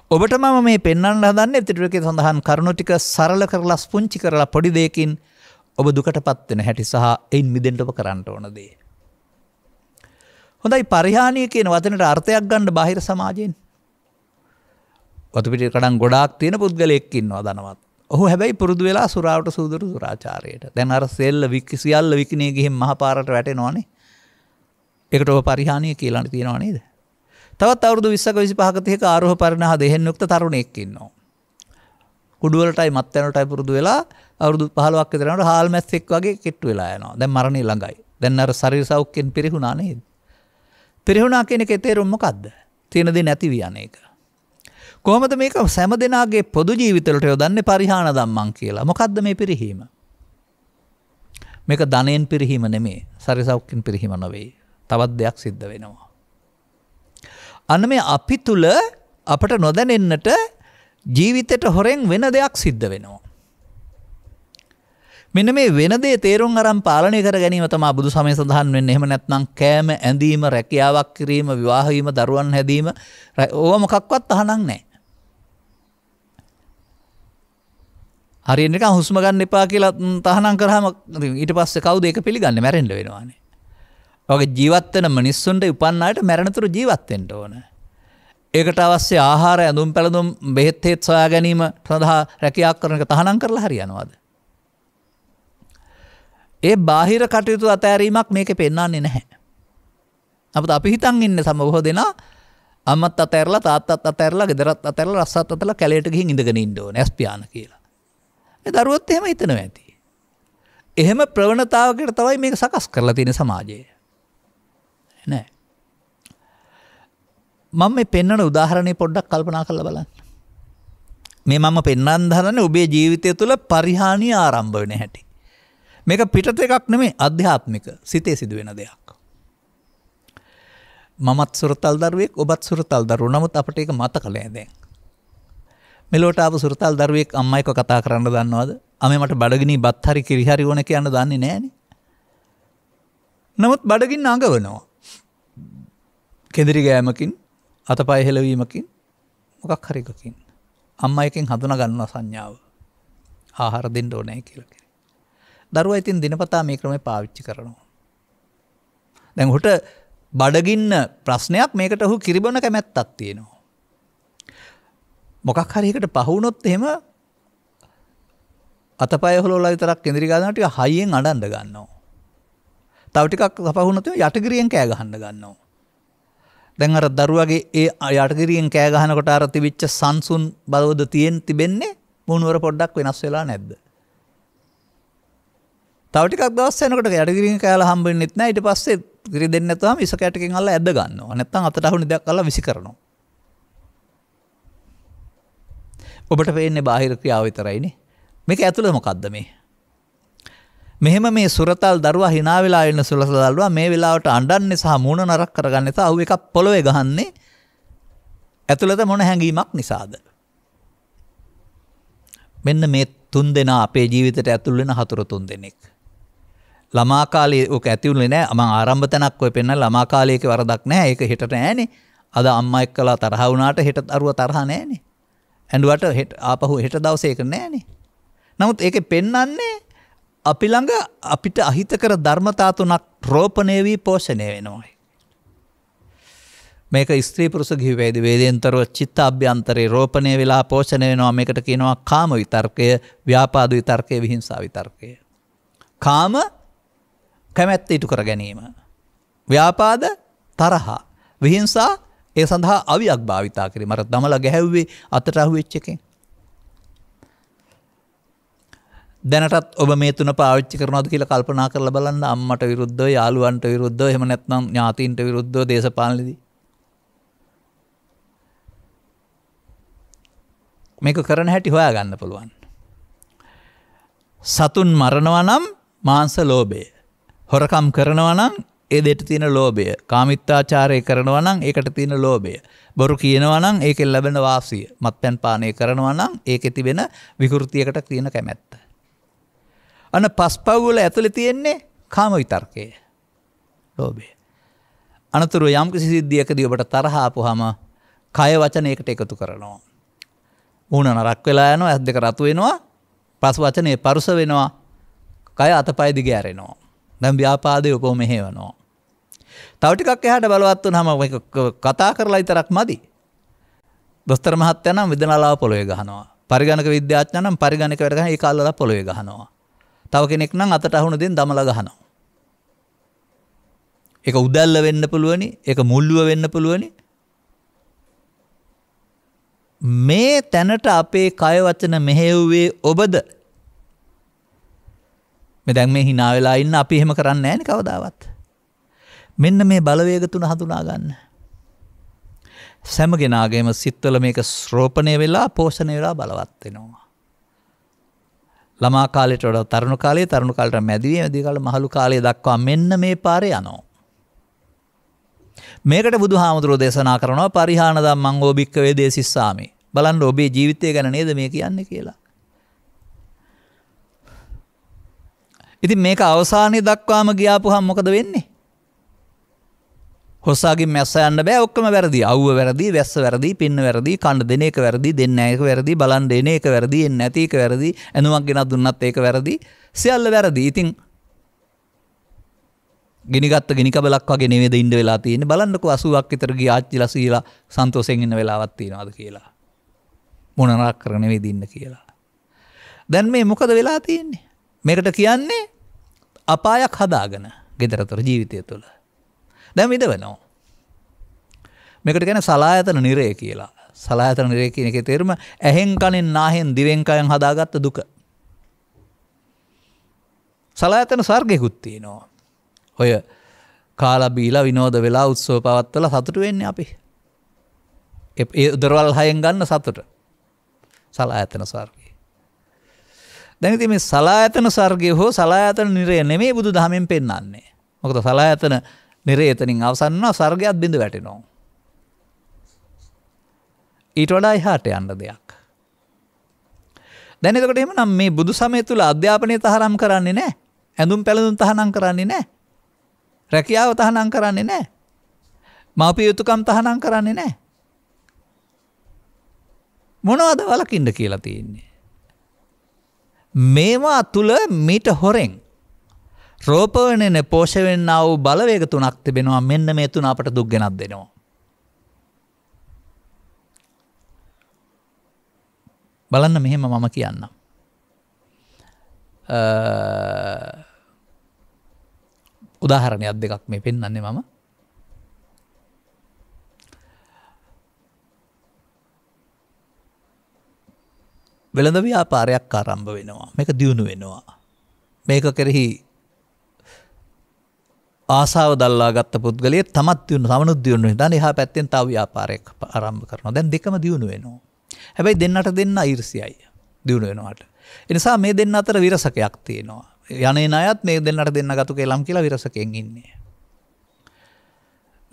Speaker 1: ඔබට මම මේ පෙන්වන්න හදන්නේ ත්‍රිපිටකයේ සඳහන් කරුණු ටික සරල කරලා ස්පුංචි කරලා පොඩි දෙයකින් ඔබ දුකටපත් වෙන හැටි සහ එයින් මිදෙන්න ඔබ කරන්න ඕන දේ. හොඳයි පරිහානිය කියන වචනට අර්ථයක් ගන්න බාහිර සමාජයෙන්. වතු පිටේ කඩන් ගොඩාක් තියෙන පුද්ගලයෙක් ඉන්නවා ධනවත්. ඔහු හැබැයි පුරුදු වෙලා සුරාවට සූදුරු දුරාචාරයට. දැන් අර සියල්ල විකිනේ ගිහින් මහපාරට වැටෙනවනේ. ඒකට ඔබ පරිහානිය කියලා තියෙනව නේද? තවත් අවුරුදු 20ක 25ක 30ක ආරෝහ පරිණාහ දෙහෙන් යුක්ත තරුණයෙක් ඉන්නවා. කුඩු වලටයි මත්යන් වලටයි පුරුදු වෙලා අවුරුදු 15ක් විතර යනකොට හාල් මැස්සෙක් වගේ කෙට්ටු වෙලා යනවා. දැන් මරණය ළඟයි. දැන් අර ශරීර සෞඛ්‍යෙන් පිරිහුණා නේද? පිරිහුණා කියන එකේ තේරුම මොකද්ද? තියෙන දේ නැති වියන එක. කොහොමද මේක සෑම දෙනාගේ පොදු ජීවිතවලට යොදන්නේ පරිහාන ධම්මං කියලා? මොකද්ද මේ පිරිහීම? මේක ධනෙන් පිරිහීම නෙමෙයි. ශරීර සෞඛ්‍යෙන් පිරිහීම නෙවෙයි. තවත් දෙයක් සිද්ධ වෙනවා. අන්න මේ අපි තුල අපට නොදැනෙන්නට ජීවිතයට හොරෙන් වෙන දෙයක් සිද්ධ වෙනවා. මෙන්න මේ වෙන දේ තේරුම් අරන් පාලනය කර ගැනීම තමයි බුදු සමය සඳහන් වෙන්නේ. එහෙම නැත්නම් කෑම, ඇඳීම, රැකියාවක් කිරීම, විවාහ වීම, දරුවන් හැදීම ඕවා මොකක්වත් අහනම් නැහැ. හරියට නිකන් හුස්ම ගන්න එපා කියලා තහනම් කරාම ඊට පස්සේ කවුද ඒක පිළිගන්නේ? මැරෙන්න වෙනවානේ. ඔගේ ජීවත් වෙන මිනිස්සුන්ට උපන් ආයත මැරෙනතුරු ජීවත් වෙන්න ඕන. ඒකට අවශ්‍ය ආහාර, ඇඳුම් පැළඳුම්, බෙහෙත් හේත් සොයා ගැනීම සඳහා රැකියාවක් කරන එක තහනම් කරලා හරියනවද? ඒ බාහිර කටයුතු අතෑරීමක් මේකේ පෙන්වන්නේ නැහැ. අපිට අපි හිතන් ඉන්නේ සමබොහෝ දෙනා අම්මත් අතෑරලා, තාත්තත් අතෑරලා, ගෙදරත් අතෑරලා, රස්සත් අතෑරලා කැලේට ගිහින් ඉඳගෙන ඉන්න ඕනේ ඇස් පියාන කියලා. මේ දරුවොත් එහෙම හිතනවා ඇති. එහෙම ප්‍රවණතාවකට තමයි මේක සකස් කරලා තියෙන සමාජය. නෑ. මම මේ පෙන්වන උදාහරණේ පොඩ්ඩක් කල්පනා කරලා බලන්න. මේ මම පෙන්වන්න හදන්නේ ඔබේ ජීවිතය තුළ පරිහානිය ආරම්භ වෙන හැටි. මේක පිටත එකක් නෙමෙයි, අධ්‍යාත්මික සිතේ සිදුවෙන දෙයක්. මමත් සුරතල් දරුවෙක්, ඔබත් සුරතල් දරුවෝ. නමුත් අපිට ඒක මතක නැහැ දැන්. මෙලොවට ආපු සුරතල් දරුවෙක් අම්මා එක්ක කතා කරන්න දන්නවද? අම්මේ මට බඩගිනි බත් හරි කිරි හරි ඕන කියන්න දන්නේ නැහනේ. නමුත් බඩගින්න අඟවනවා. කෙඳිරි ගෑමකින්, අතපය හෙලවීමකින්, මොකක් හරි එකකින්. අම්මා එකෙන් හඳුනා ගන්නවා සංඥාව. ආහාර දෙන්න ඕනේ කියලා. දරුවා ඉතින් දිනපතා මේ ක්‍රමය පාවිච්චි කරනවා. දැන් උහුට බඩගින්න ප්‍රශ්නයක්, මේකට ඔහු කිරිබොන කැමැත්තක් තියෙනවා. මොකක් හරි එකට පහ වුණොත් එහෙම අතපය හොලවලා විතරක් කෙඳිරි ගන්නවා, ටික හයියෙන් අඬන්න ගන්නවා. තව ටිකක් පහ වුණොත් යටගිරියෙන් කෑ ගහන්න ගන්නවා. දැන් අර දරුවාගේ ඒ යටගිරියෙන් කෑ ගහනකොට අර තිබිච්ච සංසුන් බලවද තිබෙන්නේ මුණුවර පොඩ්ඩක් වෙනස් වෙලා නැද්ද? තව ටිකක් දවස් යනකොට යටගිරියෙන් කෑලා හම්බෙන්නෙත් නැහැ. ඊට පස්සේ ගිරි දෙන්නේ නැතුවම ඉස කැටකින් අල්ල ඇද්ද ගන්නවා. නැත්නම් අතට අහුණු දෙයක් අල්ල විසි කරනවා. ඔබට වෙන්නේ බාහිර ක්‍රියාව විතරයිනේ. මේක ඇතුළේ මොකද්ද මේ? මෙහෙම මේ සුරතල් දරුවා hina වෙලා ඉන්න සුරතල් දරුවා මේ වෙලාවට අඬන්නේ සහ මූණ නරක් කරගන්නේ සහ අහුව එකක් පොළවේ ගහන්නේ ඇතුළත මොන හැඟීමක් නිසාද? මෙන්න මේ 3 දෙනා අපේ ජීවිතයට ඇතුල් වෙන 4 දෙනෙක්. ළමා කාලේ ඔක ඇති වුණේ නැහැ. මම ආරම්භ තැනක් ඔය පෙන්නන ළමා කාලයේක වරදක් නැහැ. ඒක හෙට නැහැනේ. අද අම්මා එක්කලා තරහ වුණාට හෙට දරුවා තරහ නැහැනේ. ඇඬුවට හෙට ආපහු හෙට දවසේ ඒක නැහැනේ. නමුත් ඒකේ පෙන්නන්නේ අපි ළඟ අපිට අහිතකර ධර්මතා 3ක් රෝපණය වී පෝෂණය වෙනවා. මේක ස්ත්‍රී පුරුෂ ගිහි වේදෙන්තරව චිත්ත අභ්‍යන්තරේ රෝපණය වෙලා පෝෂණය වෙනවා. මේකට කියනවා කාම විතර්කය, ව්‍යාපාද විතර්කය, විහිංසා විතර්කය. කාම කැමැත්ත ඉටු කර ගැනීම, ව්‍යාපාද තරහ, විහිංසා ඒ සඳහා අවියක් භාවිතා කිරීම. අර දමලා ගැහැව්වේ අතට අහුවෙච්ච එකෙන්. දැනටත් ඔබ මේ 3 පාවිච්චි කරනවද කියලා කල්පනා කරලා බලන්න. අම්මට විරුද්ධව, යාළුවන්ට විරුද්ධව, එහෙම නැත්නම් ඥාතීන්ට විරුද්ධව, දේශපාලනයේදී. මේක කරන හැටි හොයාගන්න පුළුවන්. සතුන් මරනවා නම් මාංශ ලෝභය. හොරකම් කරනවා නම් ඒ දෙයට තියෙන ලෝභය. කාමිත්‍යාචාරය කරනවා නම් ඒකට තියෙන ලෝභය. බොරු කියනවා නම් ඒකෙන් ලැබෙන වාසිය. මත්පැන් පානය කරනවා නම් ඒකේ තිබෙන විකෘතියකට තියෙන කැමැත්ත. අන්න පස්පව් වල ඇතුලේ තියෙන්නේ කාම විතර්කය. ලෝභය. අනතුරු යම් කිසි සිද්ධියකදී ඔබට තරහ ආපුවාම කය වචන එකට එකතු කරනවා. මූණ නරක් වෙලා යනවා, ඇස් දෙක රතු වෙනවා, පස් වචනේ පරුස වෙනවා, කය අතපය දිග ඇරෙනවා. දැන් ව්‍යාපාදේ උපව මෙහෙවනවා. තව ටිකක් එහාට බලවත් වුනහම මේක කතා කරලා විතරක් මදි. දොස්තර මහත්තයා නම් විදනාලාව පොළවේ ගහනවා. පරිගණක විද්‍යාඥයා නම් පරිගණක වැඩ ගහන ඒක අල්ලලා පොළවේ ගහනවා. තව කෙනෙක් නම් අතට අහුණු දෙන් දමලා ගහනවා. ඒක උදැල්ල වෙන්න පුළුවනි, ඒක මුල්ලුව වෙන්න පුළුවනි. මේ තැනට අපේ කය වචන මෙහෙව්වේ ඔබද? මේ දැන් මේ hina වෙලා ඉන්න අපි එහෙම කරන්නේ නැහැ නේ කවදාවත්. මෙන්න මේ බලවේග 3 හඳුනා ගන්න. සෑමගෙනාගේම සිත්වල මේක ශ්‍රෝපණය වෙලා පෝෂණය වෙලා බලවත් වෙනවා. ළමා කාලයට වඩා තරුණ කාලයේ, තරුණ කාලයට මැදිවි, මැදිවි කාලේ මහලු කාලයේ දක්වා මෙන්න මේ පාරේ යනවා. මේකට බුදුහාමුදුරෝ දේශනා කරනවා පරිහාන ධම්මං ඕ භික්ඛවේ දේසිස්සාමි. බලන්න ඔබේ ජීවිතය ගැන නේද මේ කියන්නේ කියලා. ඉතින් මේක අවසානයේ දක්වාම ගියාපුහම මොකද වෙන්නේ? හොස්සාගෙන් මැස්ස යන්න බෑ, ඔක්කොම වැරදි. අවුව වැරදි, වැස්ස වැරදි, පින්න වැරදි, කන්න දෙන එක වැරදි, දෙන්න එක වැරදි, බලන් දෙන එක වැරදි, එන්නේ නැති එක වැරදි, ඇනුමක් ගෙනත් දුන්නත් ඒක වැරදි. සියල්ල වැරදි. ඉතින් ගිනිගත්ත ගිනි කබලක් වගේ නෙවෙයිද ඉන්න වෙලා තියෙන්නේ. බලන්නකෝ 80ක් විතර ගිය ආච්චිලා සීලා සන්තෝෂයෙන් ඉන්න වෙලාවක් තියෙනවද කියලා. මොනරක් කරගෙන නෙවෙයිද ඉන්න කියලා. දැන් මේ මොකද වෙලා තියෙන්නේ? මේකට කියන්නේ අපායක් හදාගෙන ගෙදරතොර ජීවිතය තුළ. දැන් විදවනවා. මේකට කියන්නේ සලායතන නිරය කියලා. සලායතන නිරය කියන එකේ තේරුම ඇහෙන් කනෙන් නාහෙන් දිවෙන් කයෙන් හදාගත්ත දුක. සලායතන ස්වර්ගෙකුත් තියෙනවා. ඔය කාලා බීලා විනෝද වෙලා උත්සව පවත්වලා සතුටු වෙන්නේ අපි. ඒ දරවල් හයෙන් ගන්න සතුට. සලායතන ස්වර්ගය. දැන් ඉතින් මේ සලායතන ස්වර්ගය හෝ සලායතන නිරය නෙමෙයි බුදු දහමෙන් පෙන්වන්නේ. මොකද සලායතන නිරය එතනින් අවසන් වෙනවා, ස්වර්ගයත් බිඳ වැටෙනවා. ඊට වඩා එහාට යන්න දෙයක්. දැන් එතකොට එහෙමනම් මේ බුදු සමය තුල අධ්‍යාපනය තහනම් කරන්නේ නැහැ. ඇඳුම් පැළඳුම් තහනම් කරන්නේ නැහැ. රැකියාව තහනම් කරන්නේ නැහැ. මාපිය යුතුකම් තහනම් කරන්නේ නැහැ. මොනවද වලකින්න කියලා තියෙන්නේ? මේවා තුල මීට හොරෙන් රෝපණයනේ පෝෂණය වෙන්නා වූ බලවේග තුනක් තිබෙනවා. මෙන්න මේ තුන අපට දුක් ගෙනත් දෙනවා. බලන්න මෙහෙම මම කියන්නම්. උදාහරණයක් දෙකක් මේ පෙන්වන්නේ මම. වෙළඳ ව්‍යාපාරයක් ආරම්භ වෙනවා. මේක දියුණු වෙනවා. මේක කෙරෙහි ආසාව දල්ලා ගත්ත පුද්ගලයෙක් තමත් තමනුත් දියුණු වෙනවා. එහා පැත්තෙන් තව ව්‍යාපාරයක් ආරම්භ කරනවා. දැන් දෙකම දියුණු වෙනවා. හැබැයි දෙන්නට දෙන්න ඊර්ෂ්‍යයි දියුණු වෙනවට. ඒ නිසා මේ දෙන්න අතර විරසකයක් තියෙනවා. යන්නේ ණයත් මේ දෙන්නට දෙන්න ගතු කෙලම් කියලා විරසකෙන් ඉන්නේ.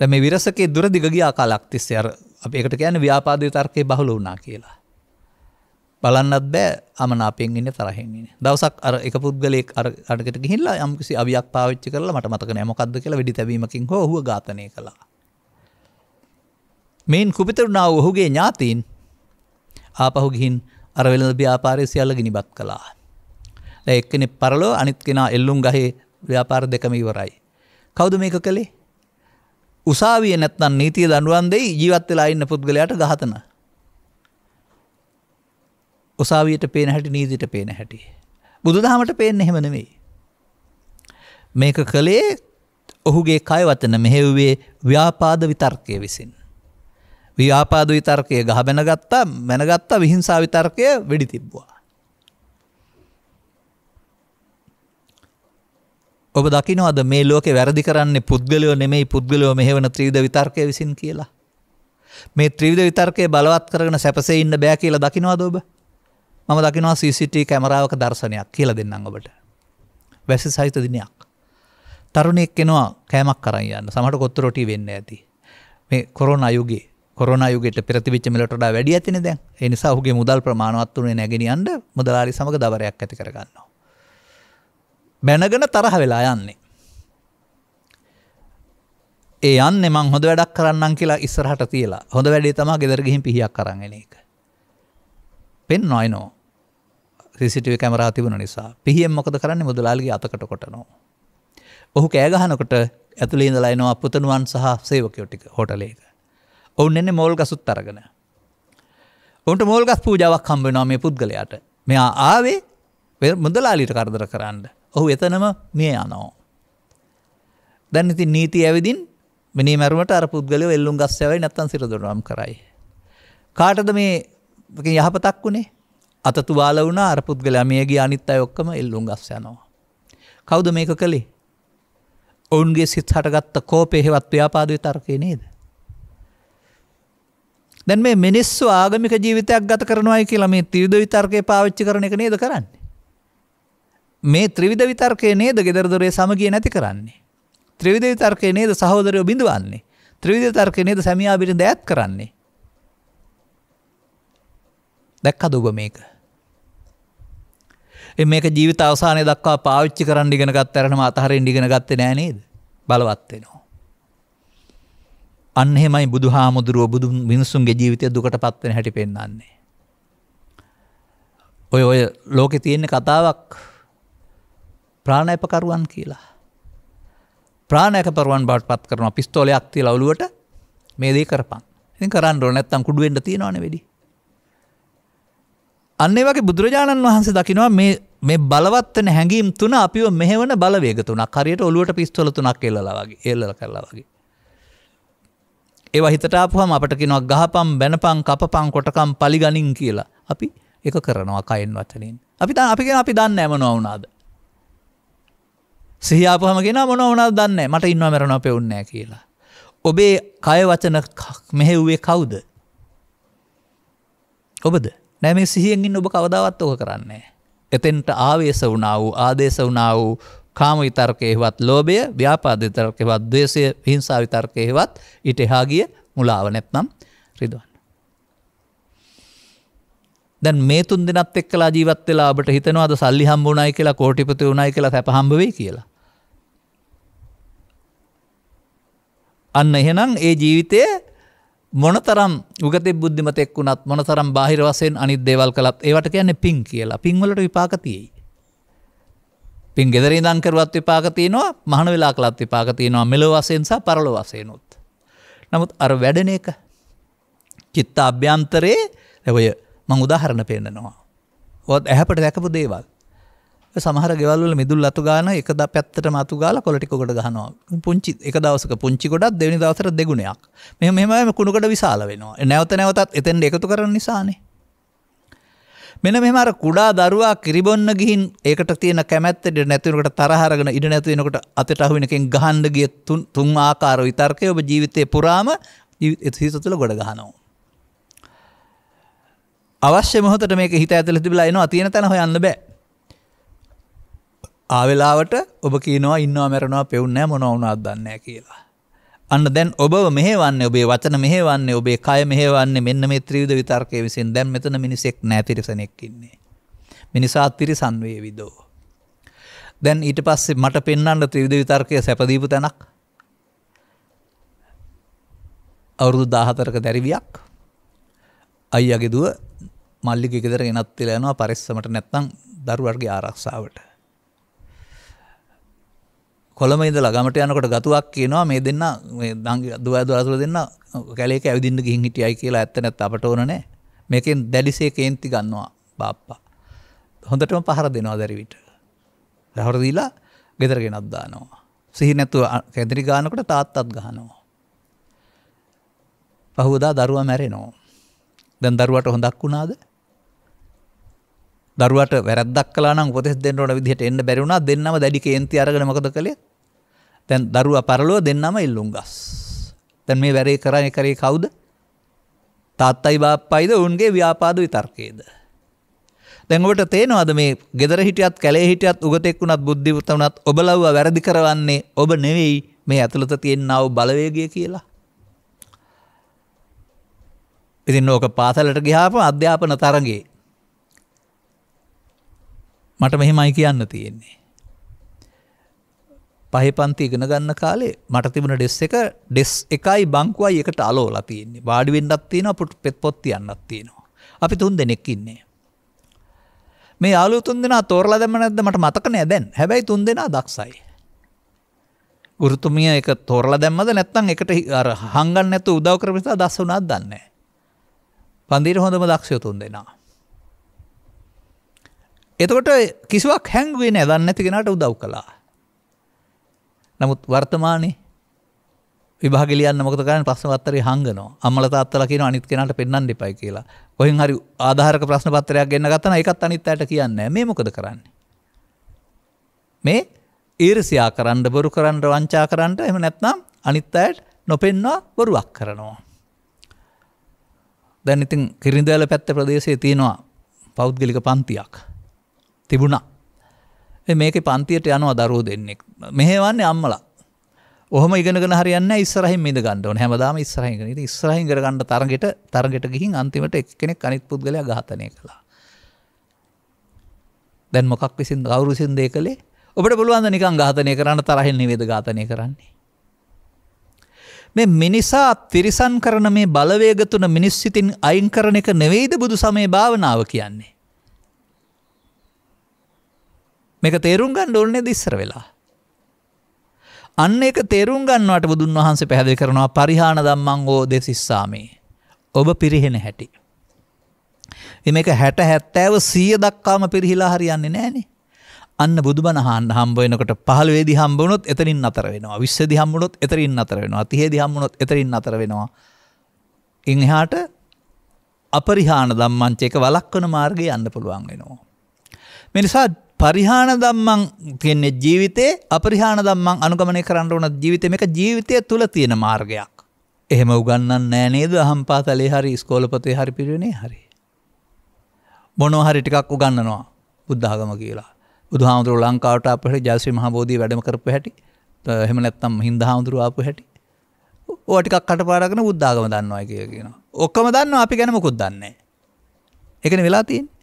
Speaker 1: දැන් මේ විරසකේ දුර දිග ගියා කාලයක් තිස්සේ අර අපි ඒකට කියන්නේ ව්‍යාපාද විතර්කේ බහුල වුණා කියලා. බලන්නත් බෑ අමනාපෙන් ඉන්නේ තරහෙන් ඉන්නේ. දවසක් අර එක පුද්ගලයෙක් අර අඩකට ගිහිල්ලා යම්කිසි අවියක් පාවිච්චි කරලා මට මතක නෑ මොකද්ද කියලා වෙඩි තැබීමකින් හෝ ඔහුව ඝාතනය කළා. මේන් කුපිතරුණා වූ ඔහුගේ ඥාතීන් ආපහු ගිහින් අර වෙළඳ ව්‍යාපාරයේ සියල්ල ගිනිබත් කළා. දැන් එක්කෙනෙක් පරලෝ අනිත් කෙනා එල්ලුම් ගහේ ව්‍යාපාර දෙකම ඉවරයි. කවුද මේක කළේ? උසාවියේ නැත්නම් නීතිය දඬුවම් දෙයි ජීවත් වෙලා ඉන්න පුද්ගලයාට ඝාතන. උසාවියට පේන හැටි නීතියට පේන හැටි. බුදුදහමට පේන්නේ එහෙම නෙමෙයි. මේක කළේ ඔහුගේ කය වචන මෙහෙව්වේ ව්‍යාපාද විතර්කයේ විසින්. ව්‍යාපාද විතර්කයේ ගහ මැනගත්තා විහිංසා විතර්කය වෙඩි තිබ්බුවා. ඔබ දකින්නවද මේ ලෝකේ වැරදි කරන්නේ පුද්ගලයෝ නෙමෙයි, පුද්ගලයෝ මෙහෙවන ත්‍රිවිධ විතර්කයේ විසින් කියලා? මේ ත්‍රිවිධ විතර්කයේ බලවත් කරගෙන සැපසේ ඉන්න බෑ කියලා දකින්නවද ඔබ? මම දකිනවා CCTV කැමරාවක දර්ශනයක් කියලා දෙන්නම් ඔබට. වැසි සහිත දිනයක්. තරුණයෙක් කෙනා කෑමක් අරන් යන්න. සමහරට කොත්තු රොටි වෙන්න ඇති. මේ කොරෝනා යුගයට පෙර තිබිච්ච මිලට වඩා වැඩි ඇතිනේ දැන්. ඒ නිසා ඔහුගේ මුදල් ප්‍රමාණවත් උනේ නැගෙනියන්න මුදලාලි සමග දවරයක් ඇති කර ගන්නවා. බැනගෙන තරහ වෙලා යන්නේ. ඒ යන්නේ මං හොඳ වැඩක් කරන්නම් කියලා ඉස්සරහට තියලා. හොඳ වැඩේ තමයි ගෙදර ගිහින් පිහියක් අරන් එන එක. පෙන්නවා එනවා. CCTV කැමරාව තිබුණ නිසා. පිහියෙන් මොකද කරන්නේ? මුදලාලිගේ අතකට කොටනවා. ඔහු කෑ ගහනකොට ඇතුලේ ඉඳලා එනවා පුතණුවන් සහ සේවකයෝ ටික හෝටලේක. ඔවුන් එන්නේ මෝල් ගසුත් අරගෙන. ඔවුන්ට මෝල් ගස් පූජාවක් හම්බ වෙනවා මේ පුද්ගලයාට. මෙයා ආවේ මුදලාලිට කරදර කරන්න. ඔහු එතනම මිය යනවා. දැන් ඉතින් නීතිය ඇවිදින් මිනී මරුමට අර පුද්ගලයෝ එල්ලුම් ගස් යවයි නැත්තම් සිර දොරවම් කරයි. කාටද මේ යහපතක් උනේ? අත තුවාල වුණා අර පුද්ගලයා මිය ගිය අනිත් අය ඔක්කොම එල්ලුම් ගස් යනවා. කවුද මේක කළේ? ඔවුන්ගේ සිත් හටගත්ත කෝපේ හේවත් ව්‍යාපාද විතර්කේ නේද? දැන් මේ මිනිස්සු ආගමික ජීවිතයක් ගත කරනවායි කියලා මේ ත්‍රිවිධ විතර්කේ පාවිච්චි කරන එක නේද කරන්නේ? මේ ත්‍රිවිධ විතර්කේ නේද ගෙදර දොරේ සමගිය නැති කරන්නේ? ත්‍රිවිධ විතර්කේ නේද සහෝදරයෝ බිඳවන්නේ? ත්‍රිවිධ විතර්කේ නේද සැමියා බිරිඳ ඈත් කරන්නේ? දැක්කද ඔබ මේක? මේක ජීවිත අවසානයේ දක්වා පාවිච්චි කරන්න ඉගෙන ගත්ත අරනම අතහරින්න ඉගෙන ගත්තේ නෑ නේද? බලවත් වෙනවා. අන්න එහෙමයි බුදුහාමුදුරුවෝ බුදු මිනිසුන්ගේ ජීවිතය දුකටපත් වෙන හැටි පෙන්වන්නේ. ඔය ලෝකේ තියෙන කතාවක් ප්‍රාණායපකරුවන් කියලා. ප්‍රාණායපකරුවන් බවට පත් කරනවා පිස්තෝලයක් තියලා ඔළුවට මේ දේ කරපන්. ඉතින් කරන්න ඕන නැත්තම් කුඩු වෙන්න තියනවනේ වෙඩි. අන්න ඒ වගේ බුදුරජාණන් වහන්සේ දකිනවා මේ බලවත් වෙන හැඟීම් තුන අපිව මෙහෙවන බලවේග තුනක්. හරියට ඔළුවට පිස්තෝල තුනක් එල්ලලා කරලා වගේ. ඒවා හිතට ආපුවම අපිට කියනවා ගහපම් බැනපම් කපපම් කොටකම් පලිගනින් කියලා. අපි ඒක කරනවා කයෙන් වචනෙන්. අපි කියන අපි දන්නේ නැහැ මොනවා වුණාද. සිහිය ආපුවම කියනවා මොනවා වුණාද දන්නේ නැහැ. මට ඉන්නව මරනවා පෙවුන්නේ නැහැ කියලා. ඔබේ කය වචන මෙහෙව්වේ කවුද? ඔබද? නෑ මේ සිහියෙන් ඉන්න ඔබ කවදාවත් ඔක කරන්නේ නැහැ. එතෙන්ට ආවේශ වුණා වූ ආදේශ වුණා වූ කාම විතර්කේවත් ලෝභය, ව්‍යාපාද විතර්කේවත් ද්වේෂය, හිංසා විතර්කේවත් ඊට එහා ගිය මුලාව නැත්නම් රිදවන්න. දැන් මේ තුන් දෙනත් එක්කලා ජීවත් වෙලා ඔබට හිතනවාද සල්ලි හම්බ වුණායි කියලා, කෝටිපති වුණායි කියලා සැප හම්බ වෙයි කියලා? අන්න එහෙනම් ඒ ජීවිතයේ මොනතරම් උගතෙක් බුද්ධිමතෙක් වුණත් මොනතරම් බාහිර වශයෙන් අනිත් දේවල් කළත් ඒවට කියන්නේ පින් කියලා. පින් වලට විපාක තියෙයි. පින් ගෙදර ඉඳන් කරුවත් විපාක තියෙනවා, මහාන වෙලා කළත් විපාක තියෙනවා, මෙලොව වශයෙන් සහ පරලොව වශයෙන් උත්. නමුත් අර වැඩෙන එක චිත්ත අභ්‍යන්තරේ ඔය මම උදාහරණ පෙන්නනවා. ඔයත් ඇහැපට දැකපු දේවල්. සමහර ගෙවල් වල මිදුල් අතු ගන්න එක පැත්තටම අතු ගාලා කොළ ටික කොට ගහනවා. පුංචි එක දවසක පුංචි කොටක් දෙවෙනි දවසට දෙගුණයක්. මෙහෙම කුණු කොට විශාල වෙනවා. නැවත නැවතත් එතෙන් එකතු කරන නිසානේ. මෙන්න මෙහෙම අර කුඩා දරුවා කිරිබොන්න ගිහින් ඒකට තියෙන කැමැත්ත ඉඩ නැති වෙනකොට තරහ අරගෙන ඉඩ නැති වෙනකොට අතට අහු වෙන එකෙන් ගහන්න ගිය තුන් ආකාර විතර්කයේ ඔබ ජීවිතේ පුරාම හිත තුළ ගොඩ ගහනවා. අවශ්‍ය මොහොතට මේක හිත ඇතුළේ තිබිලා එනවා, තියෙන තැන හොයන්න බෑ. ආවෙලාවට ඔබ කියනවා ඉන්නවා මැරෙනවා පෙවුන්නේ නැහැ මොනවා වුණාද දන්නේ නැහැ කියලා. අන්න දැන් ඔබව මෙහෙවන්නේ, ඔබේ වචන මෙහෙවන්නේ, ඔබේ කය මෙහෙවන්නේ මෙන්න මේ ත්‍රිවිධ විතර්කයේ විසින්. දැන් මෙතන මිනිසෙක් නැහැ, තිරිසනෙක් ඉන්නේ. මිනිසා තිරිසන් වේවිදෝ. දැන් ඊට පස්සේ මට පෙන්වන්න ත්‍රිවිධ විතර්කයේ සැප දීපු තැනක්. අවුරුදු 14ක දැරිවියක් අයියාගේ දුව මල්ලිගේ ගෙදර ගෙනත් තියලා යනවා පරිස්සමට, නැත්නම් දරුවර්ගේ ආරක්ෂාවට. කොළඹ ඉඳලා ගමට යනකොට ගතුවක් කියනවා මේ දෙන්න මේ දුව අතුල දෙන්න කැලේක ඇවිදින්න ගිහින් හිටියයි කියලා. ඇත්ත නැත්නම් අපට ඕන නැහැ. මේකෙන් දැඩිසේ කේන්ති ගන්නවා බාප්පා. හොඳටම පහර දෙනවා දැරිවිට. පහර දීලා ගෙදර ගෙනත් දානවා. සිහි නැතුව කැඳරි ගන්නකොට තාත්තත් ගහනවා. පහුවදා දරුවා මැරෙනවා. දැන් දරුවට හොඳක් වුණාද? දරුවට වැරද්දක් කළා නම් උපදෙස් දෙන්න ඕන විදිහට එන්න බැරි වුණා. දෙන්නම දැඩි කේන්ති අරගෙන මොකද කළේ? දැන් දරුවා පරලෝ දෙන්නම ඉල්ලුම්ගස්. දැන් මේ වැඩේ කරේ කවුද? තාත්තයි බාප්පයිද? උන්ගේ ව්‍යාපාද විතර්කයේද? දැන් ඔබට තේනවද මේ ගෙදර හිටියත් කැලේ හිටියත් උගතෙක් වුණත් බුද්ධිමත් වුණත් ඔබ ලව්ව වැරදි කරවන්නේ ඔබ නෙවෙයි, මේ ඇතුළත තියෙනා වූ බලවේගය කියලා. ඉතින් ඕක පාසලට ගියාම අධ්‍යාපන තරඟේ මට මෙහෙමයි කියන්න තියෙන්නේ. පහේ පන්ති ඉගෙන ගන්න කාලේ මට තිබුණ ඩෙස් එකයි බංකුවයි එකට අලෝලා තියෙන්නේ. වාඩි වෙන්නත් තියෙනවා, පොත් තියන්නත් තියෙනවා. අපි 3 දෙනෙක් ඉන්නේ. මේ යාළුවෝ 3 දෙනා තෝරලා දැම්ම නැද්ද මට මතක නෑ දැන්. හැබැයි 3 දෙනා දක්ෂයි. ගුරුතුමිය එක තෝරලා දැම්මද නැත්නම් එකට අර හංගන්න නැතුව උදව් කරපු නිසා දස් වුණාද දන්නේ නෑ. පන්තියේ හොඳම දක්ෂයෝ 3 දෙනා. එතකොට කිසිවක් හැංගුවේ නෑ, දන්නේ නැති කෙනාට උදව් කළා. නමුත් වර්තමානයේ විභාගෙ ලියන්න මොකද කරන්නේ? ප්‍රශ්න පත්‍රය හංගනවා. අම්මලා තාත්තලා කියනවා අනිත් කෙනාට පෙන්නන්න එපයි කියලා. කොහෙන් හරි ආධාරක ප්‍රශ්න පත්‍රයක් ගෙන්න ගත්තා නම් ඒකත් අනිත් අයට කියන්නේ නෑ. මේ මොකද කරන්නේ? මේ ඊර්ෂ්‍යා කරන්න, බොරු කරන්න, වංචා කරන්න, එහෙම නැත්නම් අනිත් අයට නොපෙන්වා බොරුවක් කරනවා. දැන් ඉතින් කිරිඳිවැල පැත්ත ප්‍රදේශයේ තියෙනවා පෞද්ගලික පන්තියක්. තිබුණා. මේකේ පන්තියට යනවා දරුවෝ දෙන්නෙක්. මෙහෙවන්නේ අම්මලා. ඔහොම ඉගෙනගෙන හරියන්නේ නැහැ ඉස්සරහින් මිද ගන්න ඕනේ. හැමදාම ඉස්සරහින් ඉගෙන. ඉතින් ඉස්සරහින් ඉගෙන ගන්න තරගෙට ගිහින් අන්තිමට එක්කෙනෙක් අනිත් පුද්ගලයා ඝාතනය කළා. දැන් මොකක් විසින් කවුරු විසින් දේ කළේ? ඔබට පුළුවන් ද නිකන් ඝාතනය කරන්න තරහින් නෙවෙයිද ඝාතනය කරන්නේ? මේ මිනිසා තිරිසන් කරන මේ බලවේග තුන මිනිස් සිතින් අයින් කරන එක නෙවෙයිද බුදු සමයේ භාවනාව කියන්නේ? මේක තේරුම් ගන්න ඕනේ ඉස්සර වෙලා. අන්න ඒක තේරුම් ගන්නවට බුදුන් වහන්සේ පැහැදිලි කරනවා පරිහාන ධම්මං ඕ දෙසිස්සාමේ. ඔබ පිරිහෙන හැටි. මේක 60 70 100 දක්වාම පිරිහිලා හරියන්නේ නැහනේ. අන්න බුදුබණ අහන්න හම්බ වෙනකොට 15 දී හම්බ වුණොත් එතනින් නතර වෙනවා. 20 දී හම්බ වුණොත් එතනින් නතර වෙනවා. 30 දී හම්බ වුණොත් එතනින් නතර වෙනවා. ඉන් එහාට අපරිහාන ධම්මං චේක වළක්වන මාර්ගේ යන්න පුළුවන් වෙනවා. මේ නිසා පරිහාන ධම්මං කියන්නේ ජීවිතේ අපරිහාන ධම්මං අනුගමනය කරන්න ඕන ජීවිතේ මේක ජීවිතය තුල තියෙන මාර්ගයක්. එහෙම උගන්වන්නේ නැහැ නේද? අහම්පාතලේ හරි ඉස්කෝලේ හරි පිරිවෙනේ හරි. මොනවා හරි ටිකක් උගන්වනවා බුද්ධ ආගම කියලා. බුදුහාමුදුරුවෝ ලංකාවට ආපු හැටි ජයශ්‍රී මහ බෝධිය වැඩම කරපු හැටි එහෙම නැත්නම් හින්ද හාමුදුරුවෝ ආපු හැටි ඕවා ටිකක් කටපාඩම්ගෙන බුද්ධ ආගම දන්නවා කියලා කියනවා. ඔක්කොම දන්නවා අපි ගැන මොකුත් දන්නේ නැහැ. ඒකනේ වෙලා තියෙන්නේ.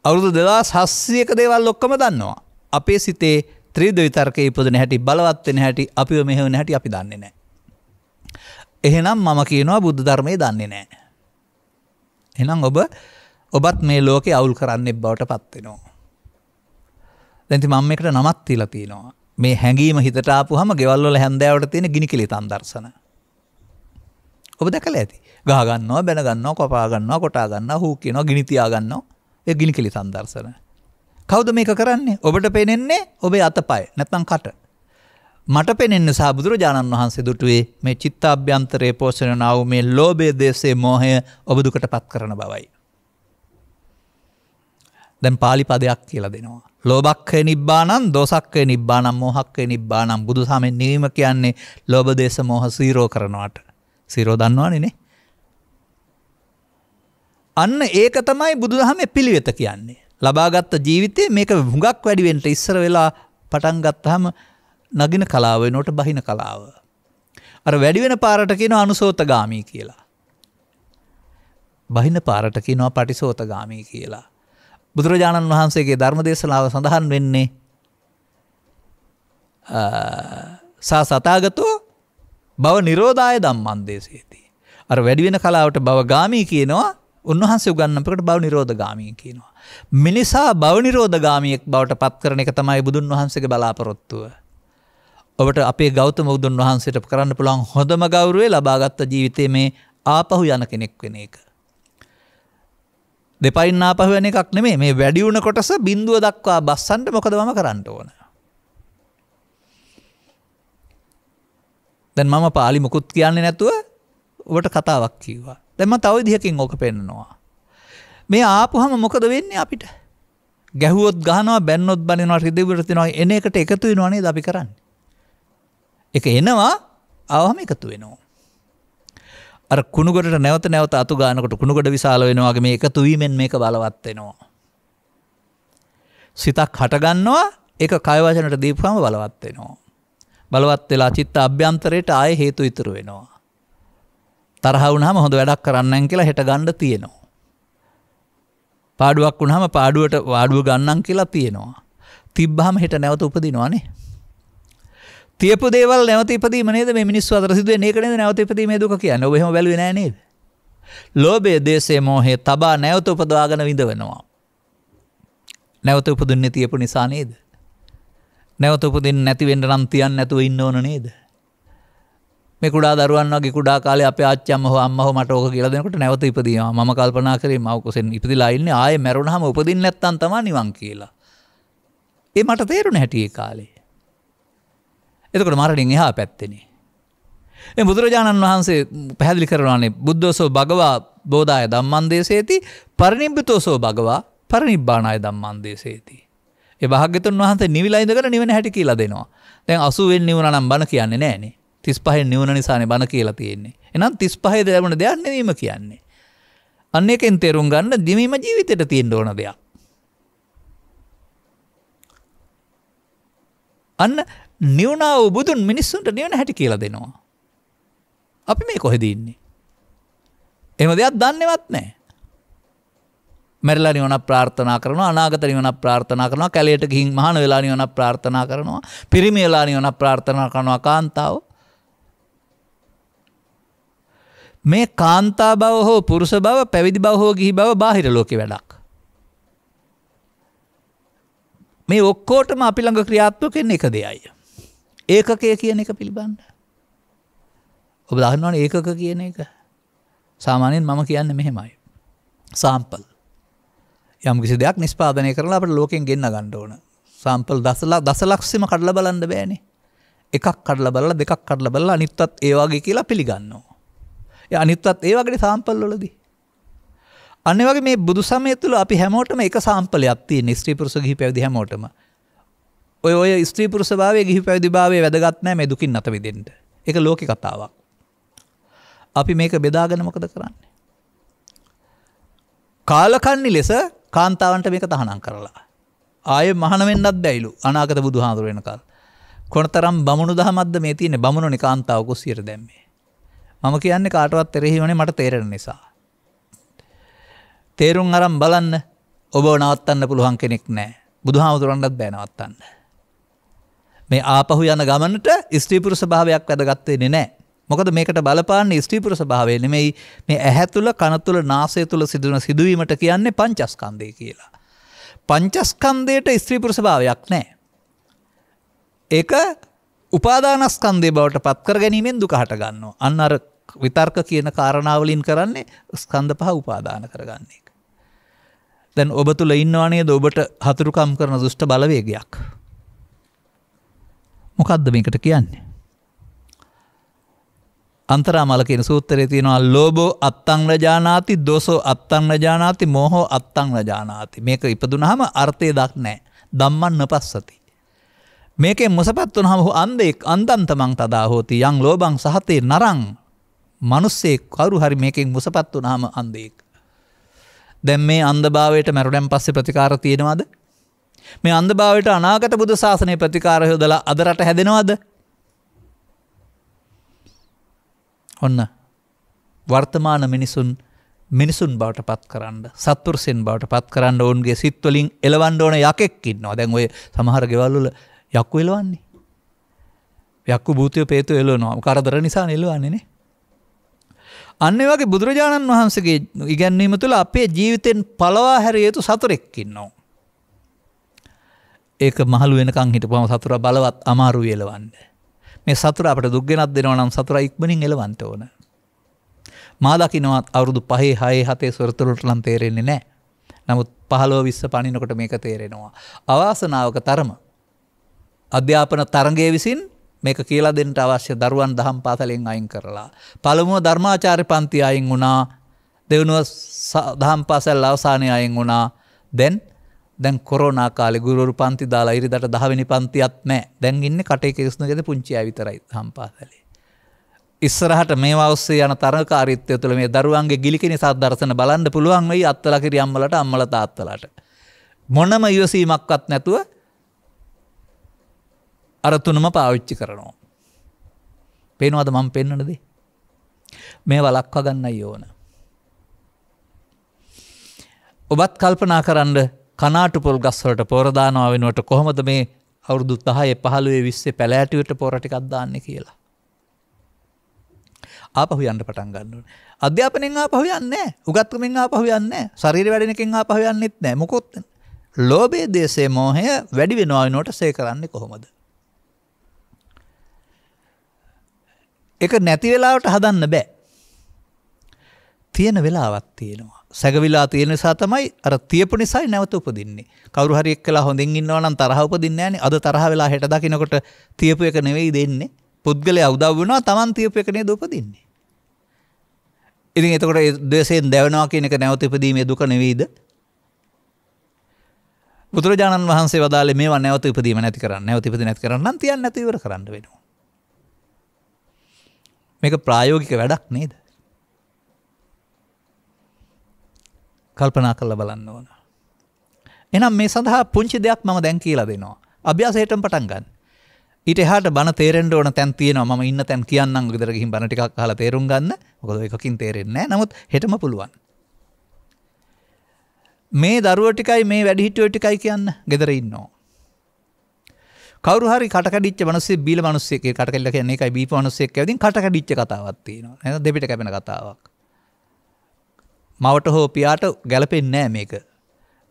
Speaker 1: අවුරුදු 2700ක දේවල් ඔක්කොම දන්නවා. අපේ සිතේ ත්‍රිවිධ විතර්කයේ ඉපදෙන හැටි බලවත් වෙන හැටි අපිව මෙහෙවන හැටි අපි දන්නේ නැහැ. එහෙනම් මම කියනවා බුද්ධ ධර්මයේ දන්නේ නැහැ. එහෙනම් ඔබත් මේ ලෝකේ අවුල් කරන්නේ බවට පත් වෙනවා. දැන් ඉතින් මම මේකට නමක් තියලා තියෙනවා. මේ හැඟීම හිතට ආපුවාම ගෙවල් වල හැන්දෑවට තියෙන ගිනි කිලිතන් දර්ශන. ඔබ දැකලා ඇති. ගහ ගන්නවා, බැන ගන්නවා, කපා ගන්නවා, කොටා ගන්නවා, හූ කියනවා, ගිනි තියා ගන්නවා. ඒ ගිනි කිලිතන් දර්ශන. කවුද මේක කරන්නේ? ඔබට පේන්නේ ඔබේ අතපය නැත්නම් කට. මට පේන්නේ සහ බුදුරජාණන් වහන්සේ දුටුවේ මේ චිත්තාභ්‍යන්තරයේ පෝෂණය වන මේ ලෝභය, දේශය, මෝහය ඔබ දුකටපත් කරන බවයි. දැන් පාලි පදයක් කියලා දෙනවා. ලෝභක්ඛය නිබ්බානං, දෝසක්ඛය නිබ්බානං, මෝහක්ඛය නිබ්බානං. බුදුසමෙන් නිවීම කියන්නේ ලෝභ, දේශ, මෝහ සීරෝ කරනවට. සීරෝ දන්නවනේ නේ. අන්න ඒක තමයි බුදුදහමේ පිළිවෙත කියන්නේ. ලබාගත් ජීවිතේ මේක හුඟක් වැඩි වෙන්න ඉස්සර වෙලා පටන් ගත්තාම නගින කලාව වෙනකොට බහින කලාව. අර වැඩි වෙන පාරට කියනවා අනුසෝතගාමී කියලා. බහින පාරට කියනවා පටිසෝතගාමී කියලා. බුදුරජාණන් වහන්සේගේ ධර්මදේශනාව සඳහන් වෙන්නේ සතගතෝ භව නිරෝධාය ධම්මං දේශේති. අර වැඩි වෙන කලාවට භව ගාමී කියනවා. උන්වහන්සේ උගන්වනකොට භව නිරෝධ ගාමී කියනවා. මිනිසා භව නිරෝධ ගාමියෙක් බවට පත් කරන එක තමයි බුදුන් වහන්සේගේ බලාපොරොත්තුව. ඔබට අපේ ගෞතම බුදුන් වහන්සේට කරන්න පුළුවන් හොඳම ගෞරවය ලබාගත් ජීවිතයේ මේ ආපහු යන කෙනෙක් වෙන එක. දෙපයින් ආපහු වෙන එකක් නෙමෙයි. මේ වැඩි වුණ කොටස බිඳුව දක්වා බස්සන්න මොකද මම කරන්න ඕන? දැන් මම පාලි මුකුත් කියන්නේ නැතුව ඔබට කතාවක් කිව්වා. දැන් මම තව විදිහකින් ඕක පෙන්නනවා. මේ ආපුවම මොකද වෙන්නේ අපිට? ගැහුවොත් ගහනවා, බැන්නොත් බනිනවා, රිදෙවිවට තිනවා. එන එකට එකතු වෙනවා නේද අපි කරන්නේ? ඒක එනවා, ආවම එකතු වෙනවා. අර කුණුගොඩට නැවත නැවත අතු ගන්නකොට කුණුගොඩ විශාල වෙනවා වගේ මේ එකතු වීමෙන් මේක බලවත් වෙනවා. සිතක් හට ගන්නවා, ඒක කය වචනට දීපුවම බලවත් වෙනවා. බලවත් වෙලා චිත්ත අභ්‍යන්තරයට ආයේ හේතු ඉතුරු වෙනවා. තරහ වුණාම හොඳ වැඩක් කරන්නම් කියලා හෙට ගන්න තියෙනවා. පාඩුවක් වුණාම පාඩුවට වාඩුව ගන්නම් කියලා තියෙනවා. තිබ්බහම හෙට නැවත උපදිනවනේ. තියපු දේවල් නැවත ඉපදීම නේද මේ මිනිස්සු අතර සිදුවෙන්නේ? ඒක නේද නැවත ඉපදීමේ දුක කියන්නේ. ඔබ එහෙම බැලුවේ නෑ නේද? ලෝභය, දේශය, මෝහය තබා නැවත උපදවාගෙන විඳවනවා. නැවත උපදින්නේ තියපු නිසා නේද? නැවත උපදින්නේ නැති වෙන්න නම් තියන්න නැතුව ඉන්න ඕන නේද? මේ කුඩා දරුවන් වගේ කුඩා කාලේ අපේ ආච්චි අම්මා හෝ අම්මා හෝ මට ඕක කියලා දෙනකොට නැවත ඉපදීවා. මම කල්පනා කරේ මව කුසෙන් ඉපදිලා ඉන්නේ ආයේ මැරුණාම උපදින්නේ නැත්තම් තමයි නිවන් කියලා. ඒ මට තේරුණේ හැටි ඒ කාලේ. එතකොට මරණින් එහා පැත්තේනේ. මේ බුදුරජාණන් වහන්සේ පැහැදිලි කරනවානේ බුද්ධෝසෝ භගවා බෝධාය ධම්මං දේශේති පරිනිබ්බිතෝසෝ භගවා පරිනිබ්බානාය ධම්මං දේශේති. ඒ භාග්‍යතුන් වහන්සේ නිවිලා ඉඳගෙන නිවන හැටි කියලා දෙනවා. දැන් 80 වෙනි නිවන නම් බණ කියන්නේ නෑනේ. 35 නිවන නිසානේ බණ කියලා තියෙන්නේ. එහෙනම් 35 ලැබුණ දෙයක් නෙවීම කියන්නේ. අන්න එකෙන් තේරුම් ගන්න දිවීම ජීවිතේට තියෙන්න ඕන දෙයක්. අන්න නිවුණා වූ බුදුන් මිනිස්සුන්ට නිවන හැටි කියලා දෙනවා. අපි මේ කොහෙද ඉන්නේ? එහෙම දෙයක් දන්නේවත් නැහැ. මැරිලා නිවනක් ප්‍රාර්ථනා කරනවා, අනාගත නිවනක් ප්‍රාර්ථනා කරනවා, කැලේට ගිහින් මහාන වෙලා නිවනක් ප්‍රාර්ථනා කරනවා, පිරිමි වෙලා නිවනක් ප්‍රාර්ථනා කරනවා කාන්තාව. මේ කාන්තා බව හෝ පුරුෂ බව, පැවිදි බව හෝ ගිහි බව බාහිර ලෝකේ වැඩක්. මේ ඔක්කොටම අපි ළඟ ක්‍රියාත්මක වෙන්නේ එක දෙයයි. ඒකකය කියන එක පිළිබඳ. ඔබ දන්නවනේ ඒකක කියන එක. සාමාන්‍යයෙන් මම කියන්නේ මෙහෙමයි. සාම්පල්. යම් කිසි දෙයක් නිෂ්පාදනය කරලා අපිට ලෝකෙන් ගෙන්න ගන්න ඕන. සාම්පල් දසලක්ෂෙම කඩලා බලන්න බෑනේ. එකක් කඩලා බලලා දෙකක් කඩලා බලලා අනිත්වත් ඒ වගේ කියලා පිළිගන්නවා. ඒ අනිත්වත් ඒ වගේ සාම්පල් වලදී. අනිත් වගේ මේ බුදු සමය තුළ අපි හැමෝටම එක සාම්පලයක් තියෙන ස්ත්‍රී පුරුෂ ගිහි පැවිදි හැමෝටම. ඔය ස්ත්‍රී පුරුෂ භාවයේ ගිහි පැවිදි භාවයේ වැදගත් නැහැ මේ දුකින් නැත වෙදෙන්න. ඒක ලෝකේ කතාවක්. අපි මේක බෙදාගෙන මොකද කරන්නේ? කාලකන්ණි ලෙස කාන්තාවන්ට මේක තහනම් කරලා. ආයේ මහාන වෙන්නත් බැයිලු අනාගත බුදුහාඳුර වෙනකල්. කොනතරම් බමුණු දහමක්ද මේ තියෙන්නේ? බමුණුනේ කාන්තාව කුස්සියට දැම්මේ. මම කියන්නේ කාටවත් තෙරෙහිවනේ මට තේරෙන නිසා. තේරුම් අරන් බලන්න ඔබව නවත්තන්න පුළුවන් කෙනෙක් නැහැ. බුදුහාමුදුරන්වත් බෑ නවත්තන්න. මේ ආපහු යන ගමනට ස්ත්‍රී පුරුෂ භාවයක් වැදගත් වෙන්නේ නැහැ. මොකද මේකට බලපාන්නේ ස්ත්‍රී පුරුෂ භාවය නෙමෙයි මේ ඇහැ තුල, කන තුල, නාසය තුල සිදුවන සිදුවීමට කියන්නේ පංචස්කන්ධය කියලා. පංචස්කන්ධයට ස්ත්‍රී පුරුෂ භාවයක් නැහැ. ඒක උපාදානස්කන්ධය බවට පත් කර ගැනීමෙන් දුක හට ගන්නවා. අන්න අර විතර්ක කියන කාරණාවලින් කරන්නේ ස්කන්ධ පහ උපාදාන කරගන්න එක. දැන් ඔබ තුල ඉන්නවා නේද ඔබට හතුරුකම් කරන දුෂ්ට බලවේගයක්. මොකද්ද මේකට කියන්නේ? අන්තරාමල කියන සූත්‍රයේ තියෙනවා ලෝභෝ අත්තං නජානාති, දෝසෝ අත්තං නජානාති, මෝහෝ අත්තං නජානාති. මේක ඉපදුනහම අර්ථය දක්න්නේ නැහැ. ධම්මං නපස්සති. මේකෙන් මොසපත් වුනහම අන්දෙක් අන්දන්තමං තදා හෝති යං ලෝභං සහතේ නරං. මිනිස්සෙක් කවුරු හරි මේකෙන් මොසපත් වුනහම අන්දෙක්. දැන් මේ අන්ධභාවයට මරුණන් පස්සේ ප්‍රතිකාර තියෙනවද? මේ අන්ධභාවයට අනාගත බුදු සාසනයේ ප්‍රතිකාර යොදලා අද රට හැදෙනවද? ඔන්න වර්තමාන මිනිසුන් බවට පත් කරන්න, සත්පුරුෂයන් බවට පත් කරන්න ඕන්ගේ සිත් වලින් එලවන්න ඕන යකෙක් ඉන්නවා. දැන් ඔය සමහර ගෙවල් වල යක්කු එලවන්නේ. යක්කු භූතය පේතෝ එලවනවා. කරදර නිසා එලවන්නේ නේ. අන්න ඒ වගේ බුදුරජාණන් වහන්සේගේ ඉගැන්වීම තුළ අපේ ජීවිතෙන් පළවා හැරිය යුතු සතුරෙක් ඉන්නවා. ඒක මහලු වෙනකන් හිටපුවම සතුරා බලවත් අමාරුයි එලවන්න. මේ සතුරා අපිට දුක් ගෙනත් දෙනවා නම් සතුරා ඉක්මනින් එලවන්න ඕන. මා දකින්නවා අවුරුදු 5 6 7 සොරතුරුට නම් තේරෙන්නේ නැහැ. නමුත් 15 20 පණිනකොට මේක තේරෙනවා. අවාසනාවක තරම අධ්‍යාපන තරංගයේ විසින් මේක කියලා දෙන්න අවශ්‍ය දරුවන් දහම් පාසලෙන් අයින් කරලා. පළමුව ධර්මාචාර්ය පන්ති අයින් වුණා. දෙවෙනුව දහම් පාසල් අවසානයේ අයින් වුණා. දැන් කොරෝනා කාලේ ගුරුවරු පන්ති දාලා ඉරිදට 10 වෙනි පන්තියක් නැහැ. දැන් ඉන්නේ කටේ කිරිස්නගෙද පුංචි අය විතරයි දහම් පාසලේ. ඉස්සරහට මේවා ඔස්සේ යන තරකාරීත්වය තුළ මේ දරුවන්ගේ ගිලිකිනි සද්දර්ශන බලන්න පුළුවන් වෙයි අත්තලා කිරි අම්මලට අම්මලා තාත්තලාට. මොනම ඉවසීමක්වත් නැතුව අර තුනම පාවිච්චි කරනවා. පේනවද මම පෙන්වන දේ? මේවා ලක්ව ගන්නයි ඕන. ඔබත් කල්පනා කරන්න කනාටු පොල් ගස් වලට පොර දානවා වෙනුවට කොහොමද මේ අවුරුදු 10 15 20 පැලෑටියට පොර ටිකක් දාන්නේ කියලා. ආපහු යන්න පටන් ගන්න ඕනේ. අධ්‍යාපනයෙන් ආපහු යන්නේ නැහැ. උගත්කමෙන් ආපහු යන්නේ නැහැ. ශරීර වැඩෙන එකෙන් ආපහු යන්නෙත් නැහැ. මොකොත් ලෝභය, දේශය, මෝහය වැඩි වෙනවා වෙනකොට සේ කරන්නේ කොහොමද? ඒක නැති වෙලාවට හදන්න බෑ. තියෙන වෙලාවක් තියෙනවා. සැගවිලා තියෙන නිසා තමයි අර තියපු නිසායි නැවත උපදින්නේ. කවුරු හරි එක්කලා හොඳින් ඉන්නවා නම් තරහ උපදින්නේ නැහනේ. අද තරහ වෙලා හෙට දකින්නකොට තියපු එක නෙවෙයි දෙන්නේ. පුද්ගලයා උදව් වෙනවා Taman තියපු එක නේද උපදින්නේ. ඉතින් එතකොට ඒ ද්වේෂයෙන් දැවෙනවා කියන එක නැවත ඉපදීමේ දුක නෙවෙයිද? බුදුරජාණන් වහන්සේ වදාළේ මේවා නැවත ඉපදීම නැති කරන්න. නැවත ඉපදී නැති කරන්න නම් තියන්න නැතුව ඉවර කරන්න වෙනවා. මේක ප්‍රායෝගික වැඩක් නේද? කල්පනා කරලා බලන්න ඕන. එහෙනම් මේ සඳහා පුංචි දෙයක් මම දැන් කියලා දෙනවා. අභ්‍යාසයටම පටන් ගන්න. ඊට එහාට බණ තේරෙන්න ඕන තැන් තියෙනවා. මම ඉන්න තැන් කියන්නම් ගෙදර ගිහින් බණ ටිකක් අහලා තේරුම් ගන්න. මොකද එකකින් තේරෙන්නේ නැහැ. නමුත් හෙටම පුළුවන්. මේ දරුවෝ ටිකයි මේ වැඩිහිටියෝ ටිකයි කියන්න ගෙදර ඉන්නවා. කවුරු හරි කටකඩිච්ච මිනිස්සෙක් බීල මිනිස්සෙක් ඒ කටකඩිලා කියන්නේ ඒකයි බීප මිනිස්සෙක් ඇවිදින් කටකඩිච්ච කතාවක් තියෙනවා. නේද? දෙපිට කැපෙන කතාවක්. මවට හෝ පියාට ගැලපෙන්නේ නැහැ මේක.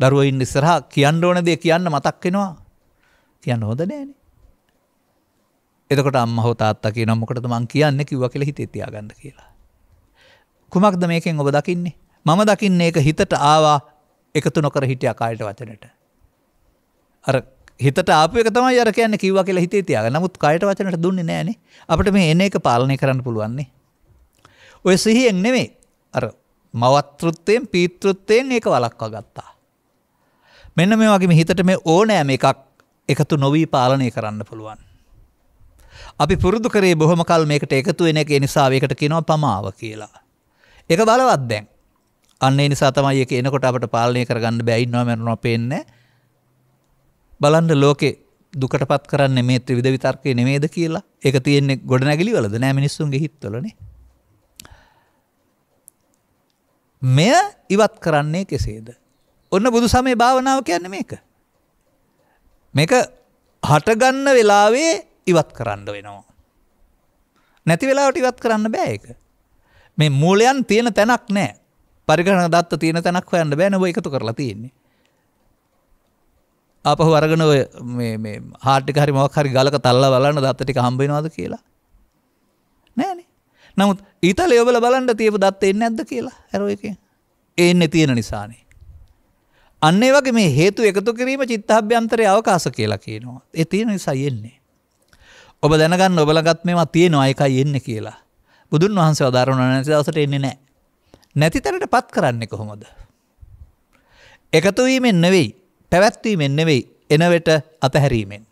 Speaker 1: දරුවෝ ඉන්න ඉස්සරහා කියන්න ඕන දේ කියන්න මතක් වෙනවා. කියන්න හොඳ නෑනේ. එතකොට අම්මා හෝ තාත්තා කියනවා මොකටද මං කියන්නේ කිව්වා කියලා හිතේ තියාගන්න කියලා. කුමක්ද මේකෙන් ඔබ දකින්නේ? මම දකින්නේ ඒක හිතට ආවා එකතු නොකර හිටියා කායට වචනෙට. අර හිතට ආපු එක තමයි අර කියන්නේ කිව්වා කියලා හිතේ තියාගන්න. නමුත් කායට වචනෙට දුන්නේ නෑනේ. අපිට මේ එන එක පාලනය කරන්න පුළුවන් නේ. ඔය සිහියෙන් නෙමෙයි. අර මවත්ෘත්වයෙන් පීතෘත්වයෙන් ඒක වළක්වා ගත්තා. මෙන්න මේ වගේ හිතට මේ ඕනෑම එකක් එකතු නොවි පාලනය කරන්න පුළුවන්. අපි පුරුදු කරේ බොහොම කල් මේකට එකතු වෙන එක නිසා ඒකට කියනවා පමාව කියලා. ඒක බලවත් දැන්. අන්න ඒ නිසා තමයි ඒක එනකොට අපිට පාලනය කරගන්න බෑ ඉන්නවා මරනවා පේන්නේ. බලන්න ලෝකේ දුකටපත් කරන්නේ මේ ත්‍රිවිධ විතර්කේ නෙමෙයිද කියලා. ඒක තියෙන්නේ ගොඩනැගිලි වලද නෑ මිනිස්සුන්ගේ හිතවලනේ. මෙය ඉවත් කරන්නේ කෙසේද? ඔන්න බුදු සමය භාවනාව කියන්නේ මේක. මේක හටගන්න වෙලාවේ ඉවත් කරන්න වෙනවා. නැති වෙලාවට ඉවත් කරන්න බෑ ඒක. මේ මූලයන් තියෙන තැනක් නෑ. පරිගණක දත්ත තියෙන තැනක් හොයන්න බෑ නේ ඔය එකතු කරලා තියෙන්නේ. ආපහු අරගෙන ඔය මේ හાર્ට් එක හරි මොකක් හරි ගලක තල්ලා බලන්න දත්ත ටික හම්බ වෙනවද කියලා. නෑනේ. නමුත් ඊතලයේ ඔබලා බලන්න තියපු දත්ත එන්නේ නැද්ද කියලා. අර ඔය එකේ. එන්නේ තියෙන නිසානේ. අන්න ඒ වගේ මේ හේතු එකතු කිරීම චිත්තාභ්‍යන්තරයේ අවකාශ කියලා කියනවා. ඒ තියෙන නිසා යන්නේ. ඔබ දැනගන්න ඔබලගත් මේවා තියෙනවා ඒකයි එන්නේ කියලා. බුදුන් වහන්සේ වදාරන නැති දවසට එන්නේ නැහැ. නැති තැනටපත් කරන්නේ කොහොමද? එකතු වීමෙන් නෙවෙයි, පැවැත්වීමෙන් නෙවෙයි, එන වෙට අතහැරීමෙන්.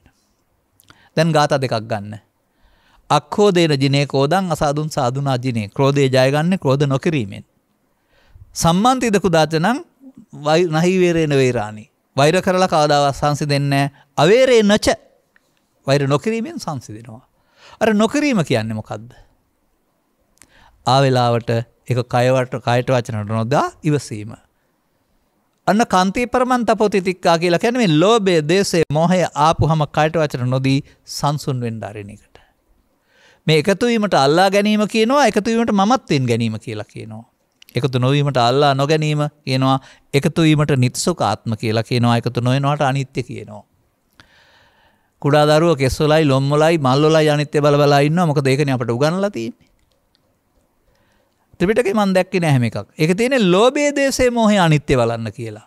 Speaker 1: දැන් ગાථා දෙකක් ගන්න. අක්ඛෝදේන ජිනේ කෝදං අසාදුන් සාදුනා ජිනේ. ක්‍රෝධය ජයගන්නේ ක්‍රෝධ නොකිරීමෙන්. සම්මන්තිද කුදාචනං නහි වේරේන වේරාණි. වෛර කරලා කවදාවත් සංසිඳෙන්නේ නැහැ. අවේරේ නච. වෛර නොකිරීමෙන් සංසිඳෙනවා. අර නොකිරීම කියන්නේ මොකද්ද? ආ වෙලාවට ඒක කයට වචනට නොදා ඉවසීම. අන්න කාන්ති පරමන්ත පොතිතික්කා කියලා කියන්නේ මේ ලෝභය, දේශය, මොහය ආපුහම කයට වචන නොදී සංසුන් වෙන්න ආරින එකට. මේ එකතු වීමට අල්ලා ගැනීම කියනවා, එකතු වීමට මමත්වෙන් ගැනීම කියලා කියනවා. එකතු නොවීමට අල්ලා නොගැනීම කියනවා, එකතු වීමට නිත්සුක ආත්ම කියලා කියනවා, එකතු නොවෙනවට අනිත්‍ය කියනවා. කුඩා දරුවෝ කෙස්වලයි, ලොම්වලයි, මල්වලයි අනිත්‍ය බල බලා ඉන්නවා. මොකද ඒකනේ අපට උගන්වලා තියෙන්නේ. ත්‍රිපිටකේ මම දැක්කේ නැහැ මේකක්. ඒක තියෙන්නේ ලෝභයේ, දේශයේ, මොහේ අනිත්‍ය බලන්න කියලා.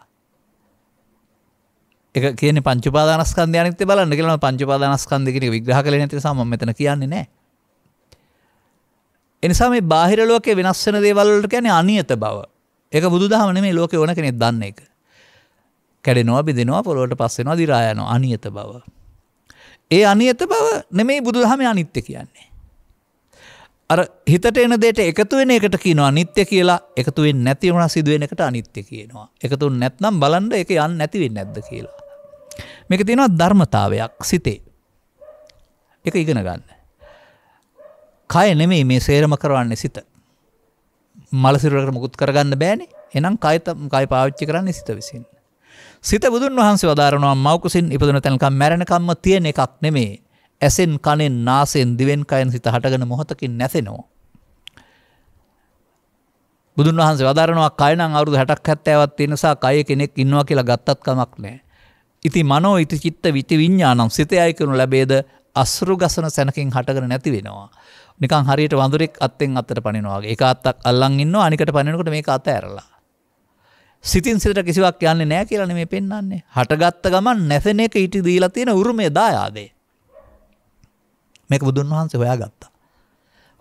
Speaker 1: ඒක කියන්නේ පංච උපාදානස්කන්ධය අනිත්‍ය බලන්න කියලා. මම පංච උපාදානස්කන්ධය කියන එක විග්‍රහ කළේ නැති නිසා මම මෙතන කියන්නේ නැහැ. එනිසා මේ බාහිර ලෝකේ වෙනස් වෙන දේවල් වලට කියන්නේ අනියත බව. ඒක බුදුදහම නෙමෙයි ලෝකේ ඕන කෙනෙක් දන්න එක. කැඩෙනවා, බිඳෙනවා, පොළොවට පස් වෙනවා, දි รา යනවා. අනියත බව. ඒ අනියත බව නෙමෙයි බුදුදහමේ අනිත්‍ය කියන්නේ. අර හිතට එන දෙයට එකතු වෙන එකට කියනවා අනිත්‍ය කියලා. එකතු වෙන්නේ නැති වුණා සිදු වෙන එකට අනිත්‍ය කියනවා. එකතු නැත්නම් බලන්න ඒක යන්නේ නැති වෙන්නේ නැද්ද කියලා. මේක තියෙනවා ධර්මතාවයක් සිතේ. ඒක ඉගෙන ගන්න. කය නෙමෙයි මේ සේරම කරවන්නේ සිත. මල සිරුරකට මුකුත් කරගන්න බෑනේ. එහෙනම් කය පාවිච්චි කරන්නේ සිත විසින්. සිත බුදුන් වහන්සේ වදාරනවා මව් කුසින් ඉපදුන තැනකම් මැරෙනකම්ම තියෙන එකක් නෙමෙයි. ඇසෙන්, කනෙන්, නාසයෙන්, දිවෙන්, කයෙන් සිත හටගෙන මොහොතකින් නැසෙනවා. බුදුන් වහන්සේ වදාරනවා කය නම් අවුරුදු 60ක් 70ක් තියෙන නිසා කයේ කෙනෙක් ඉන්නවා කියලා ගත්තත් කමක් නැහැ. ඉති මනෝ ඉති චිත්ත විති විඥානම් සිතයයි කරනු ලැබේද අසුරු ගසන සැනකින් හටගෙන නැති වෙනවා. නිකන් හරියට වඳුරෙක් අත්ෙන් අතට පනිනවා වගේ. එක අත්තක් අල්ලන් ඉන්නවා අනිකට පනිනකොට මේක අත ඇරලා. සිතින් සිතට කිසිවක් යන්නේ නැහැ කියලා නෙමෙයි පෙන්වන්නේ. හටගත්ත ගමන් නැසෙන එක ඊට දීලා තියෙන උරුමය දායාදේ. මේක බුදුන් වහන්සේ හොයාගත්තා.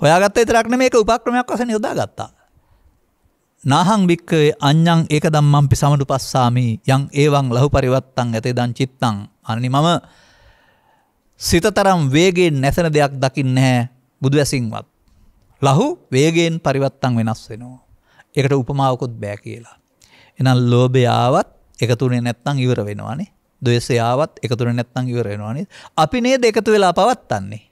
Speaker 1: හොයාගත්ත විතරක් නෙමෙයි මේක උපක්‍රමයක් වශයෙන් යොදාගත්තා. නාහං වික්කේ අඤ්ඤං ඒක ධම්මංපි සමනුපස්සාමි යං ඒවං ලහු පරිවත්තං යතේදං චිත්තං. අනි මම සිතතරම් වේගයෙන් නැසෙන දෙයක් දකින්නේ නැහැ බුදු ඇසින්වත්. ලහු වේගයෙන් පරිවත්තං වෙනස් වෙනවා. ඒකට උපමාවකුත් බෑ කියලා. එහෙනම් ලෝභය ආවත් එකතුනේ නැත්නම් ඉවර වෙනවානේ. ද්වේෂය ආවත් එකතු වෙන්නේ නැත්නම් ඉවර වෙනවා නේද? අපි නේද එකතු වෙලා පවත්තන්නේ.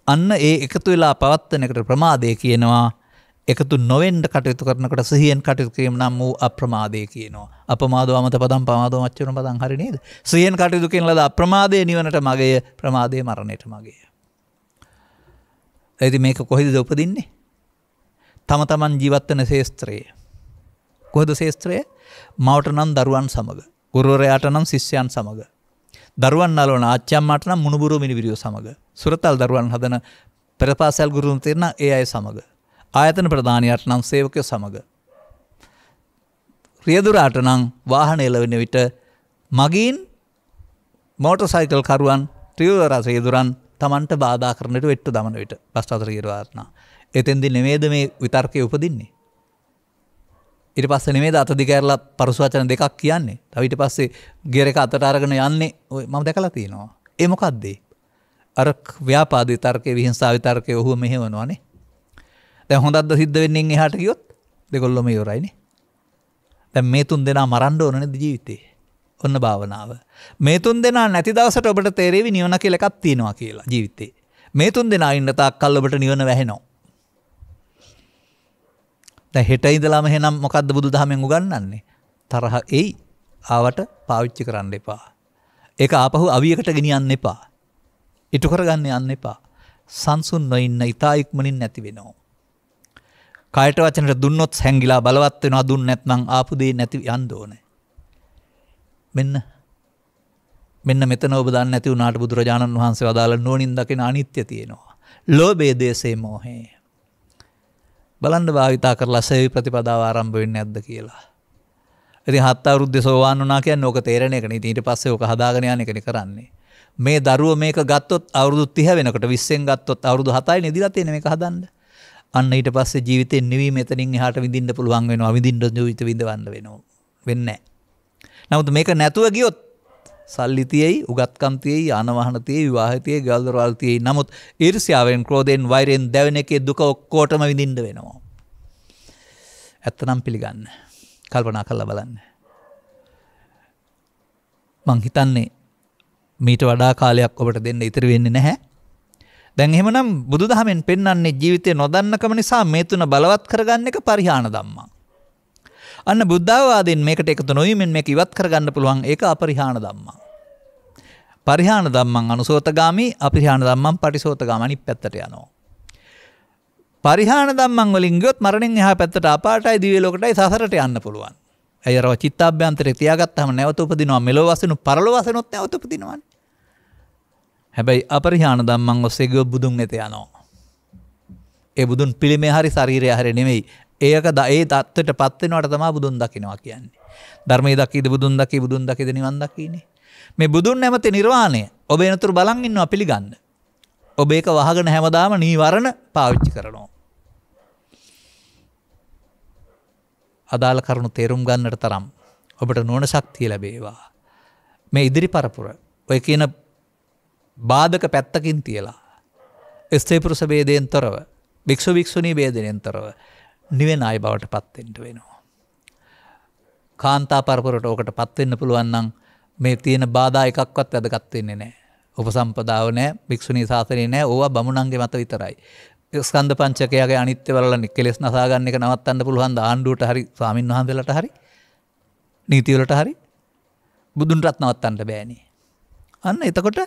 Speaker 1: අන්න ඒ එකතු වෙලා පවත්තන එකට ප්‍රමාදය කියනවා. එකතු නොවෙන්න කටයුතු කරනකොට සිහියෙන් කටයුතු කිරීම නම් වූ අප්‍රමාදය කියනවා. අපමාදෝ අමත පදම් පමාදෝ මච්චුන පදම් හරි නේද? සිහියෙන් කටයුතු කියන ලද අප්‍රමාදයේ නිවනට මගය, ප්‍රමාදයේ මරණයට මගය. එයිද මේක කොහෙද උපදින්නේ? තම තමන් ජීවත් වෙන ශේස්ත්‍රයේ. කොහෙද ශේස්ත්‍රය? මවට නම් දරුවන් සමග, ගුරුවරයාට නම් ශිෂ්‍යයන් සමග, දරුවන් නලවන ආච්චම්මාට නම් මුණුබුරු මිනිබිරියෝ සමග, සුරතල් දරුවන් හදන පෙරපාසල් ගුරුතුන් තෙරණ ඒ අය සමග, ආයතන ප්‍රධානියාට නම් සේවකයෝ සමග, රියදුරාට නම් වාහන එළවෙන විට මගින් මෝටර් සයිකල් කරුවන් රියදුරන් තමන්ට බාධා කරන්නට වෙට්ටු දමන විට බස් අතර ගිරවාත්නා. එතෙන්දී නෙමේද මේ විතර්කය උපදින්නේ? ඊට පස්සේ නෙමේද අත දිගහැරලා පරුස වචන දෙකක් කියන්නේ? තව ඊට පස්සේ ගියර් එක අතට අරගෙන යන්නේ මම දැකලා තියෙනවා. ඒ මොකද්ද? අර ව්‍යාපාද විතර්කයේ විහිංසාව විතර්කයේ ඔහුව මෙහෙවනවානේ. දැන් හොඳක්ද සිද්ධ වෙන්නේ එහාට ගියොත් දෙකොල්ලොම ඉවරයිනේ. දැන් මේ තුන් දෙනා මරන්න ඕන නේද ජීවිතේ? ඔන්න භාවනාව. මේ තුන් දෙනා නැති දවසට ඔබට තේරෙවි නිවන කියලා එකක් තියෙනවා කියලා ජීවිතේ. මේ තුන් දෙනා ඉන්න තාක් කල් ඔබට නිවන වැහෙනවා. දැන් හෙට ඉඳලාම එහෙනම් මොකද්ද බුදුදහමෙන් උගන්වන්නේ? තරහ එයි ආවට පාවිච්චි කරන්න එපා. ඒක ආපහු අවියකට ගෙනියන්න එපා. ඉටු කරගන්න යන්න එපා. සංසුන් නොඉන්න ඊතා ඉක්මනින් නැති වෙනවා. කායට වචනට දුන්නොත් හැංගිලා බලවත් වෙනවා, දුන්න නැත්නම් ආපු දේ නැති යන්න ඕනේ. මෙන්න මෙතන ඔබ දන්නේ නැති වුණාට බුදුරජාණන් වහන්සේ වදාළ නුවණින් දකින අනිත්‍ය තියෙනවා. ලෝභය, දේශය, මෝහය. බලන්න භාවිතා කරලා සේවි ප්‍රතිපදාව ආරම්භ වෙන්නේ නැද්ද කියලා. ඉතින් 7 අවුරුද්දේ සෝවාන් වුණා කියන්නේ ඕක තේරෙන එක නේ. ඊට පස්සේ ඕක හදාගෙන යන එකනේ කරන්නේ. මේ දරුව මේක ගත්තොත් අවුරුදු 30 වෙනකොට 20න් ගත්තොත් අවුරුදු 7යි නෙදිලා තියෙන මේක හදන්න. අන්න ඊට පස්සේ ජීවිතේ නිවීම එතනින් එහාට විඳින්න පුළුවන් වෙනවා. විඳින්න ජීවිත විඳවන්න වෙනවා. වෙන්නේ නැහැ. නමුත් මේක නැතුව ගියොත් සල්ලි තියෙයි, උගත්කම් තියෙයි, යාන වාහන තියෙයි, විවාහ තියෙයි, ගෙවල් දොරවල් තියෙයි. නමුත් ඊර්ෂ්‍යාවෙන්, ක්‍රෝධයෙන්, වෛරයෙන් දැවෙන එකේ දුක ඔක්කොටම විඳින්න වෙනවා. ඇත්තනම් පිළිගන්න. කල්පනා කරලා බලන්න. මං හිතන්නේ මීට වඩා කාලයක් ඔබට දෙන්න ඉතිරි වෙන්නේ නැහැ. දැන් එහෙමනම් බුදුදහමෙන් පෙන්වන්නේ ජීවිතේ නොදන්නකම නිසා මේ තුන බලවත් කරගන්න එක පරිහාන ධම්මා. අන්න බුද්ධාවාදයෙන් මේකට එකතු නොවීමෙන් මේක ඉවත් කරගන්න පුළුවන්. ඒක අපරිහාන ධම්මා. පරිහාන ධම්මං අනුසෝතගාමි, අපරිහාන ධම්මං පටිසෝතගාමි. අනිත් පැත්තට යනවා. පරිහාන ධම්මං වලින් ගියොත් මරණයෙන් එහා පැත්තට අපාටයි, දිව්‍ය ලෝකටයි, සසරට යන්න පුළුවන්. අය අරව චිත්තාභ්‍යන්තරේ තියාගත්තාම නැවත උපදිනවා. මෙලොව වශයෙන් පරලොව වශයෙන්ත් නැවත උපදිනවානේ. හැබැයි අපරිහාන ධම්මං ඔස්සේ ගියොත් බුදුන් වෙත යනවා. ඒ බුදුන් පිළිමේ හරි ශරීරය හරි නෙමෙයි. ඒක ඒ தත්ත්වයටපත් වෙනවට තමයි බුදුන් දකින්නවා කියන්නේ. ධර්මයේ දකීද බුදුන් දකී, බුදුන් දකීද නිවන් දකීනේ. මේ බුදුන් නැමැති නිර්වාණය ඔබ එනතුරු බලන් ඉන්නවා පිළිගන්න. ඔබ ඒක වහගෙන හැමදාම නීවරණ පාවිච්චි කරනවා. අදාළ කරුණු තේරුම් ගන්නට තරම් ඔබට නුවණ ශක්තිය ලැබේවා. මේ ඉදිරි පරපුර ඔය කියන බාධක පැත්තකින් තියලා ස්ත්‍රී පුරුෂ ભેදයෙන් තොරව, භික්ෂු භික්ෂුණී ભેදයෙන් තොරව නිවෙන අය බවට පත් වෙන්න වෙනවා. කාන්තා පරපුරට ඕකට පත් වෙන්න පුළුවන් නම් මේ තියෙන බාධා එකක්වත් වැදගත් වෙන්නේ නැහැ. උපසම්පදාව නැහැ, භික්ෂුණී ශාසනය නැහැ. ඕවා බමුණන්ගේ මත විතරයි. ස්කන්ධ පංචකයගේ අනිත්‍ය වලලා කෙලෙස් නසා ගන්න එක නවත්තන්න පුළුවන් ද ආණ්ඩුවට හරි, ස්වාමින් වහන්සේලාට හරි, නීති වලට හරි බුදුන්ටත් නවත්තන්න බෑනේ. අන්න එතකොට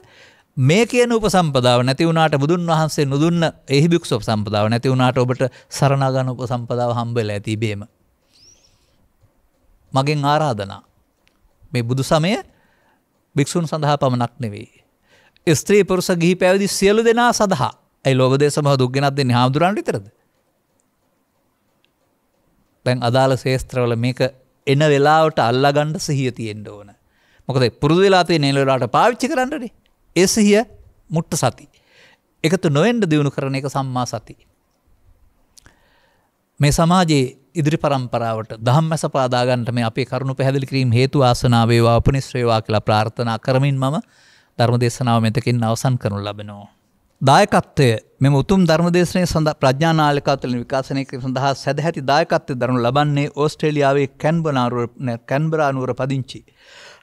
Speaker 1: මේ කියන උපසම්පදාව නැති වුණාට, බුදුන් වහන්සේ නුදුන්න එහි භික්ෂු උපසම්පදාව නැති වුණාට ඔබට සරණාගම උපසම්පදාව හම්බෙලා ඇති බේම. මගෙන් ආරාධනා. මේ බුදු සමය භික්ෂුන් සඳහා පමණක් නෙවෙයි. ස්ත්‍රී පුරුෂ ගිහි පැවිදි සියලු දෙනා සඳහා. ඒ ලෝභ දේශ මොහ දුක් ගෙනත් දෙන්නේ හාමුදුරන් විතරද? දැන් අදාළ ශේස්ත්‍රවල මේක එන වෙලාවට අල්ලගන්න සිහිය තියෙන්න ඕන. මොකද පුරුදු වෙලා තියෙන වෙලාවට පාවිච්චි කරන්නනේ. ඒ සිහිය මුට්ට සති. එකතු නොවෙන්න දිනු කරන එක සම්මා සති. මේ සමාජයේ ඉදිරි පරම්පරාවට ධම්මස පාදා ගන්නට මේ අපේ කරුණු පැහැදිලි කිරීම හේතු ආසනාව වේවා, උපනිශ්‍රේ වේවා කියලා ප්‍රාර්ථනා කරමින් මම ධර්ම දේශනාව මෙතකින් අවසන් කරනු ලබනවා. දායකත්වය මෙම උතුම් ධර්මදේශනයේ සඳහා ප්‍රඥා නාලිකාව තුළින් විකාශනය කිරීම සඳහා සැදැහැති දායකත්වය දරනු ලබන්නේ ඕස්ට්‍රේලියාවේ කැන්බරා නුවර පදිංචි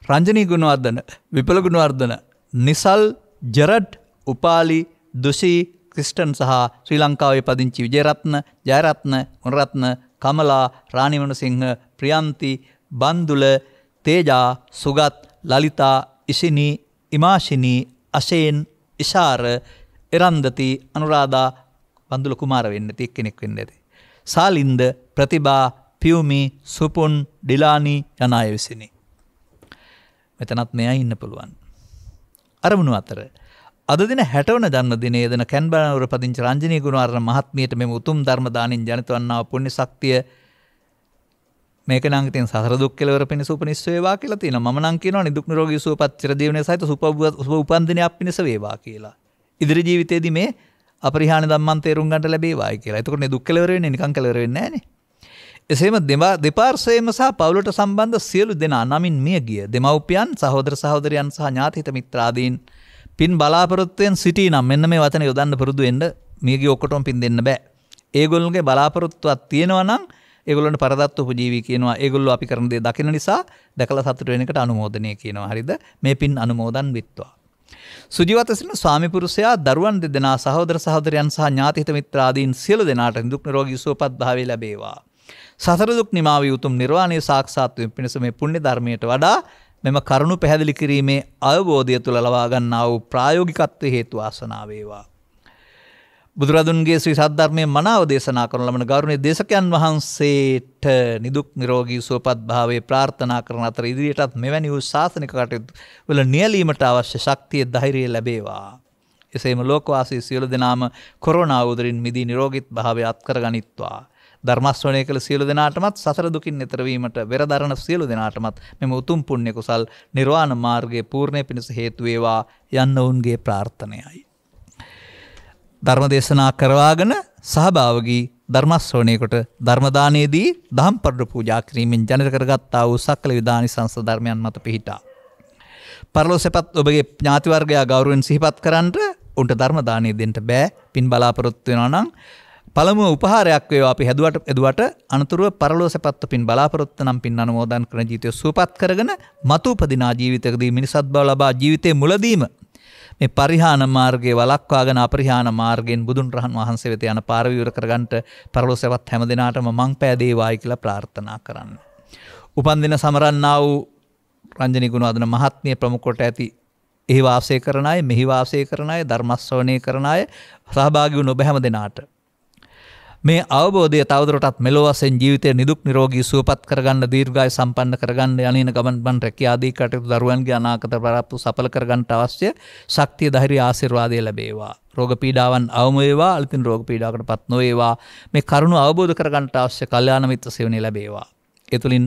Speaker 1: රංජනී ගුණවර්ධන, විපල ගුණවර්ධන, නිසල්, ජරඩ්, උපාලි, දුෂී, ක්‍රිස්ටන් සහ ශ්‍රී ලංකාවේ පදිංචි විජයරත්න, ජයරත්න, ගුණරත්න, කමලා, රාණිවනසිංහ, ප්‍රියන්ති, බන්දුල, තේජා, සුගත්, ලලිතා, ඉසිනී, ඉමාශිනී, අශේන්, ඉෂාර, එරන්දති, අනුරාධා, බන්දුල කුමාර වෙන්න ඇති එක්කෙනෙක් වෙන්න ඇති. සාලින්ද, ප්‍රතිභා, පියුමි, සුපුන්, ඩිලානි යන අය විසිනි. මෙතනත් මෙයා ඉන්න පුළුවන්. අරමුණු අතර අද දින 60 වන ජන්මදිනයේ දෙන කැන්බරානුවර පදිංචි රංජනී ගුණවර්ධන මහත්මියට මෙම උතුම් ධර්ම දානින් ජනිත වන්නා වූ පුණ්‍ය ශක්තිය මේක නම් ඉතින් සසර දුක් කෙලවර පිණිස උපනිස් වේවා කියලා තියෙනවා. මම නම් කියනවා නිදුක් නිරෝගී සුවපත් චිරජීවනයේ සහිත සුප උපන් දිනයක් පිණිස වේවා කියලා. ඉදිරි ජීවිතයේදී මේ අපරිහානීය ධම්මන් තේරුම් ගන්නට ලැබේවායි කියලා. එතකොට මේ දුක් කෙලවර වෙන්නේ නිකන් කෙලවර වෙන්නේ නැහනේ. එසේම දෙපාර්ශ්වයේම සහ පවුලට සම්බන්ධ සියලු දෙනා නමින් මිය ගිය දෙමව්පියන්, සහෝදර සහෝදරයන් සහ ඥාතිහිත මිත්‍රාදීන් පින් බලාපොරොත්තුෙන් සිටී නම් මෙන්න මේ වචන යොදන්න පුරුදු වෙන්න. මිය ගිය ඔක්කොටම පින් දෙන්න බෑ. ඒගොල්ලෝගේ බලාපොරොත්තුවක් තියෙනවා නම් ඒගොල්ලන්ට පරදත්ත උපජීවී කියනවා. ඒගොල්ලෝ අපි කරන දේ දකින නිසා දැකලා සතුට වෙන එකට අනුමෝදනය කියනවා. හරිද? මේ පින් අනුමෝදන් විත්වා. සුජීවත සිටින ස්වාමි පුරුෂයා, දරුවන් දෙදෙනා, සහෝදර සහෝදරයන් සහ ඥාතිහිත මිත්‍රාදීන් සියලු දෙනාට නිදුක් නිරෝගී සුවපත් භාවය ලැබේවා. සතර දුක් නිමා වී උතුම් නිර්වාණය සාක්ෂාත් වීම පිණිස මේ පුණ්‍ය ධර්මයට වඩා මෙම කරුණු පැහැදිලි කිරීමේ අවබෝධය තුළ ලබා ගන්නා වූ ප්‍රායෝගිකත්වයේ හේතු වාසනා වේවා. බුදුරදුන්ගේ ශ්‍රී සද්ධර්මයේ මනාව දේශනා කරන ලබන ගෞරවනීය දේශකයන් වහන්සේට නිදුක් නිරෝගී සුවපත් භාවයේ ප්‍රාර්ථනා කරන අතර ඉදිරියටත් මෙවැනි වූ ශාසනික කටයුතු වල නියැලීමට අවශ්‍ය ශක්තිය ධෛර්යය ලැබේවා. එසේම ලෝකවාසී සියලු දෙනාම කොරෝනා උදරින් මිදී නිරෝගීත් භාවය අත්කරගනිත්වා. ධර්ම ශ්‍රවණය කළ සියලු දෙනාටමත් සසර දුකින් එතර වීමට වෙරදරන සියලු දෙනාටමත් මෙම උතුම් පුණ්‍ය කුසල් නිර්වාණ මාර්ගයේ පූර්ණය පිණිස හේතු වේවා යන්න ඔවුන්ගේ ප්‍රාර්ථනයයි. ධර්ම දේශනා කරවාගෙන සහභාගී ධර්ම ශ්‍රවණය කොට ධර්ම දානයේදී දහම් පඬු පූජා කිරීමෙන් ජනිත කරගත්තා වූ සකල විදානිසංස ධර්මයන් මත පිහිටා පරලෝසෙපත් ඔබගේ ඥාති වර්ගයා ගෞරවයෙන් සිහිපත් කරන්ට උන්ට ධර්ම දානය දෙන්න බෑ. පින් බලාපොරොත්තු වෙනවා නම් පළමුව උපහාරයක් වේවා අපි එදුවට අනතුරුව පරලෝසෙපත් පින් බලාපොරොත්තු නම් පින් අනුමෝදන් කරන ජීවිතය සුවපත් කරගෙන මතු උපදිනා ජීවිතයකදී මිනිසත් බව ලබා ජීවිතයේ මුලදීම මේ පරිහාන මාර්ගයේ වළක්වාගෙන අපරිහාන මාර්ගයෙන් බුදුන් වහන්සේ වෙත යන පාර විවර කරගන්නට පරලෝසෙපත් හැම දිනාටම මං පෑදේවායි කියලා ප්‍රාර්ථනා කරන්න. උපන් දින සමරන්නා වූ රංජනී ගුණවර්ධන මහත්මිය ප්‍රමුඛ කොට ඇති එහි වාසය කරන අය, මෙහි වාසය කරන අය, ධර්ම ශ්‍රවණය කරන අය සහභාගී වුණ ඔබ හැම දිනාට මේ අවබෝධය තවදුරටත් මෙලොව වශයෙන් ජීවිතය නිදුක් නිරෝගී සුවපත් කරගන්න, දීර්ඝායු සම්පන්න කරගන්න, යන්නේන ගමන් බන් රැකියා ආදී කටයුතු දරුවන්ගේ අනාගත බලාපොරොත්තු සඵල කරගන්නට අවශ්‍ය ශක්තිය, ධෛර්ය, ආශිර්වාදය ලැබේවා. රෝග පීඩාවන් අවම වේවා, අලුතින් රෝග පීඩාවකටපත් නොවේවා. මේ කරුණ අවබෝධ කරගන්නට අවශ්‍ය කල්යාණ මිත්‍ර සේවනය ලැබේවා. ඒ තුලින්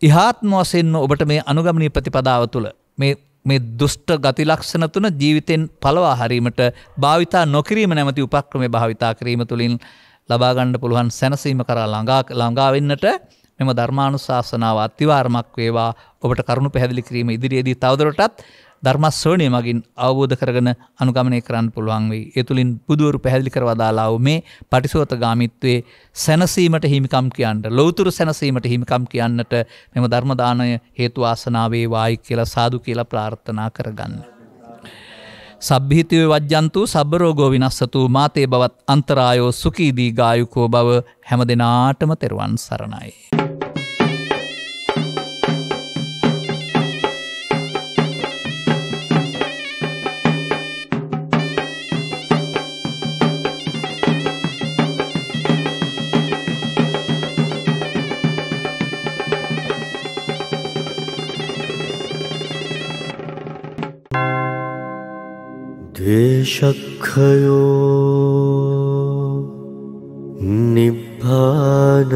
Speaker 1: ඉහාත්ම වශයෙන් ඔබට මේ අනුගමනීය ප්‍රතිපදාව තුළ මේ දුෂ්ට ගති ලක්ෂණ තුන ජීවිතෙන් පළවා හැරීමට භාවිතා නොකිරීම නැමැති උපක්‍රමයේ භාවිතා කිරීම තුළින් ලබා ගන්න පුළුවන් සැනසීම කරා ළඟා වෙන්නට මෙම ධර්මානුශාසනාව අත්විවරමක් වේවා. ඔබට කරුණු පැහැදිලි කිරීම ඉදිරියේදී තවදුරටත් ධර්ම ශ්‍රවණය මගින් අවබෝධ කරගෙන අනුගමනය කරන්න පුළුවන් වෙයි. ඒ තුලින් බුදුවරු පැහැදිලි කරවදාලා වූ මේ පටිසෝතගාමීත්වයේ සැනසීමට හිමිකම් කියන්නට, ලෞතුරු සැනසීමට හිමිකම් කියන්නට මෙම ධර්ම දානය හේතු වාසනා වේවායි කියලා සාදු කියලා ප්‍රාර්ථනා කරගන්න. සබ්බීතිය වජ්ජන්තු සබ්බ රෝගෝ විනස්සතු මාතේ බවත් අන්තරායෝ සුඛී දීඝායුකෝ බව හැම දිනාටම තෙරුවන් සරණයි.
Speaker 2: ද්වේෂක්ඛයෝ නිබ්බානං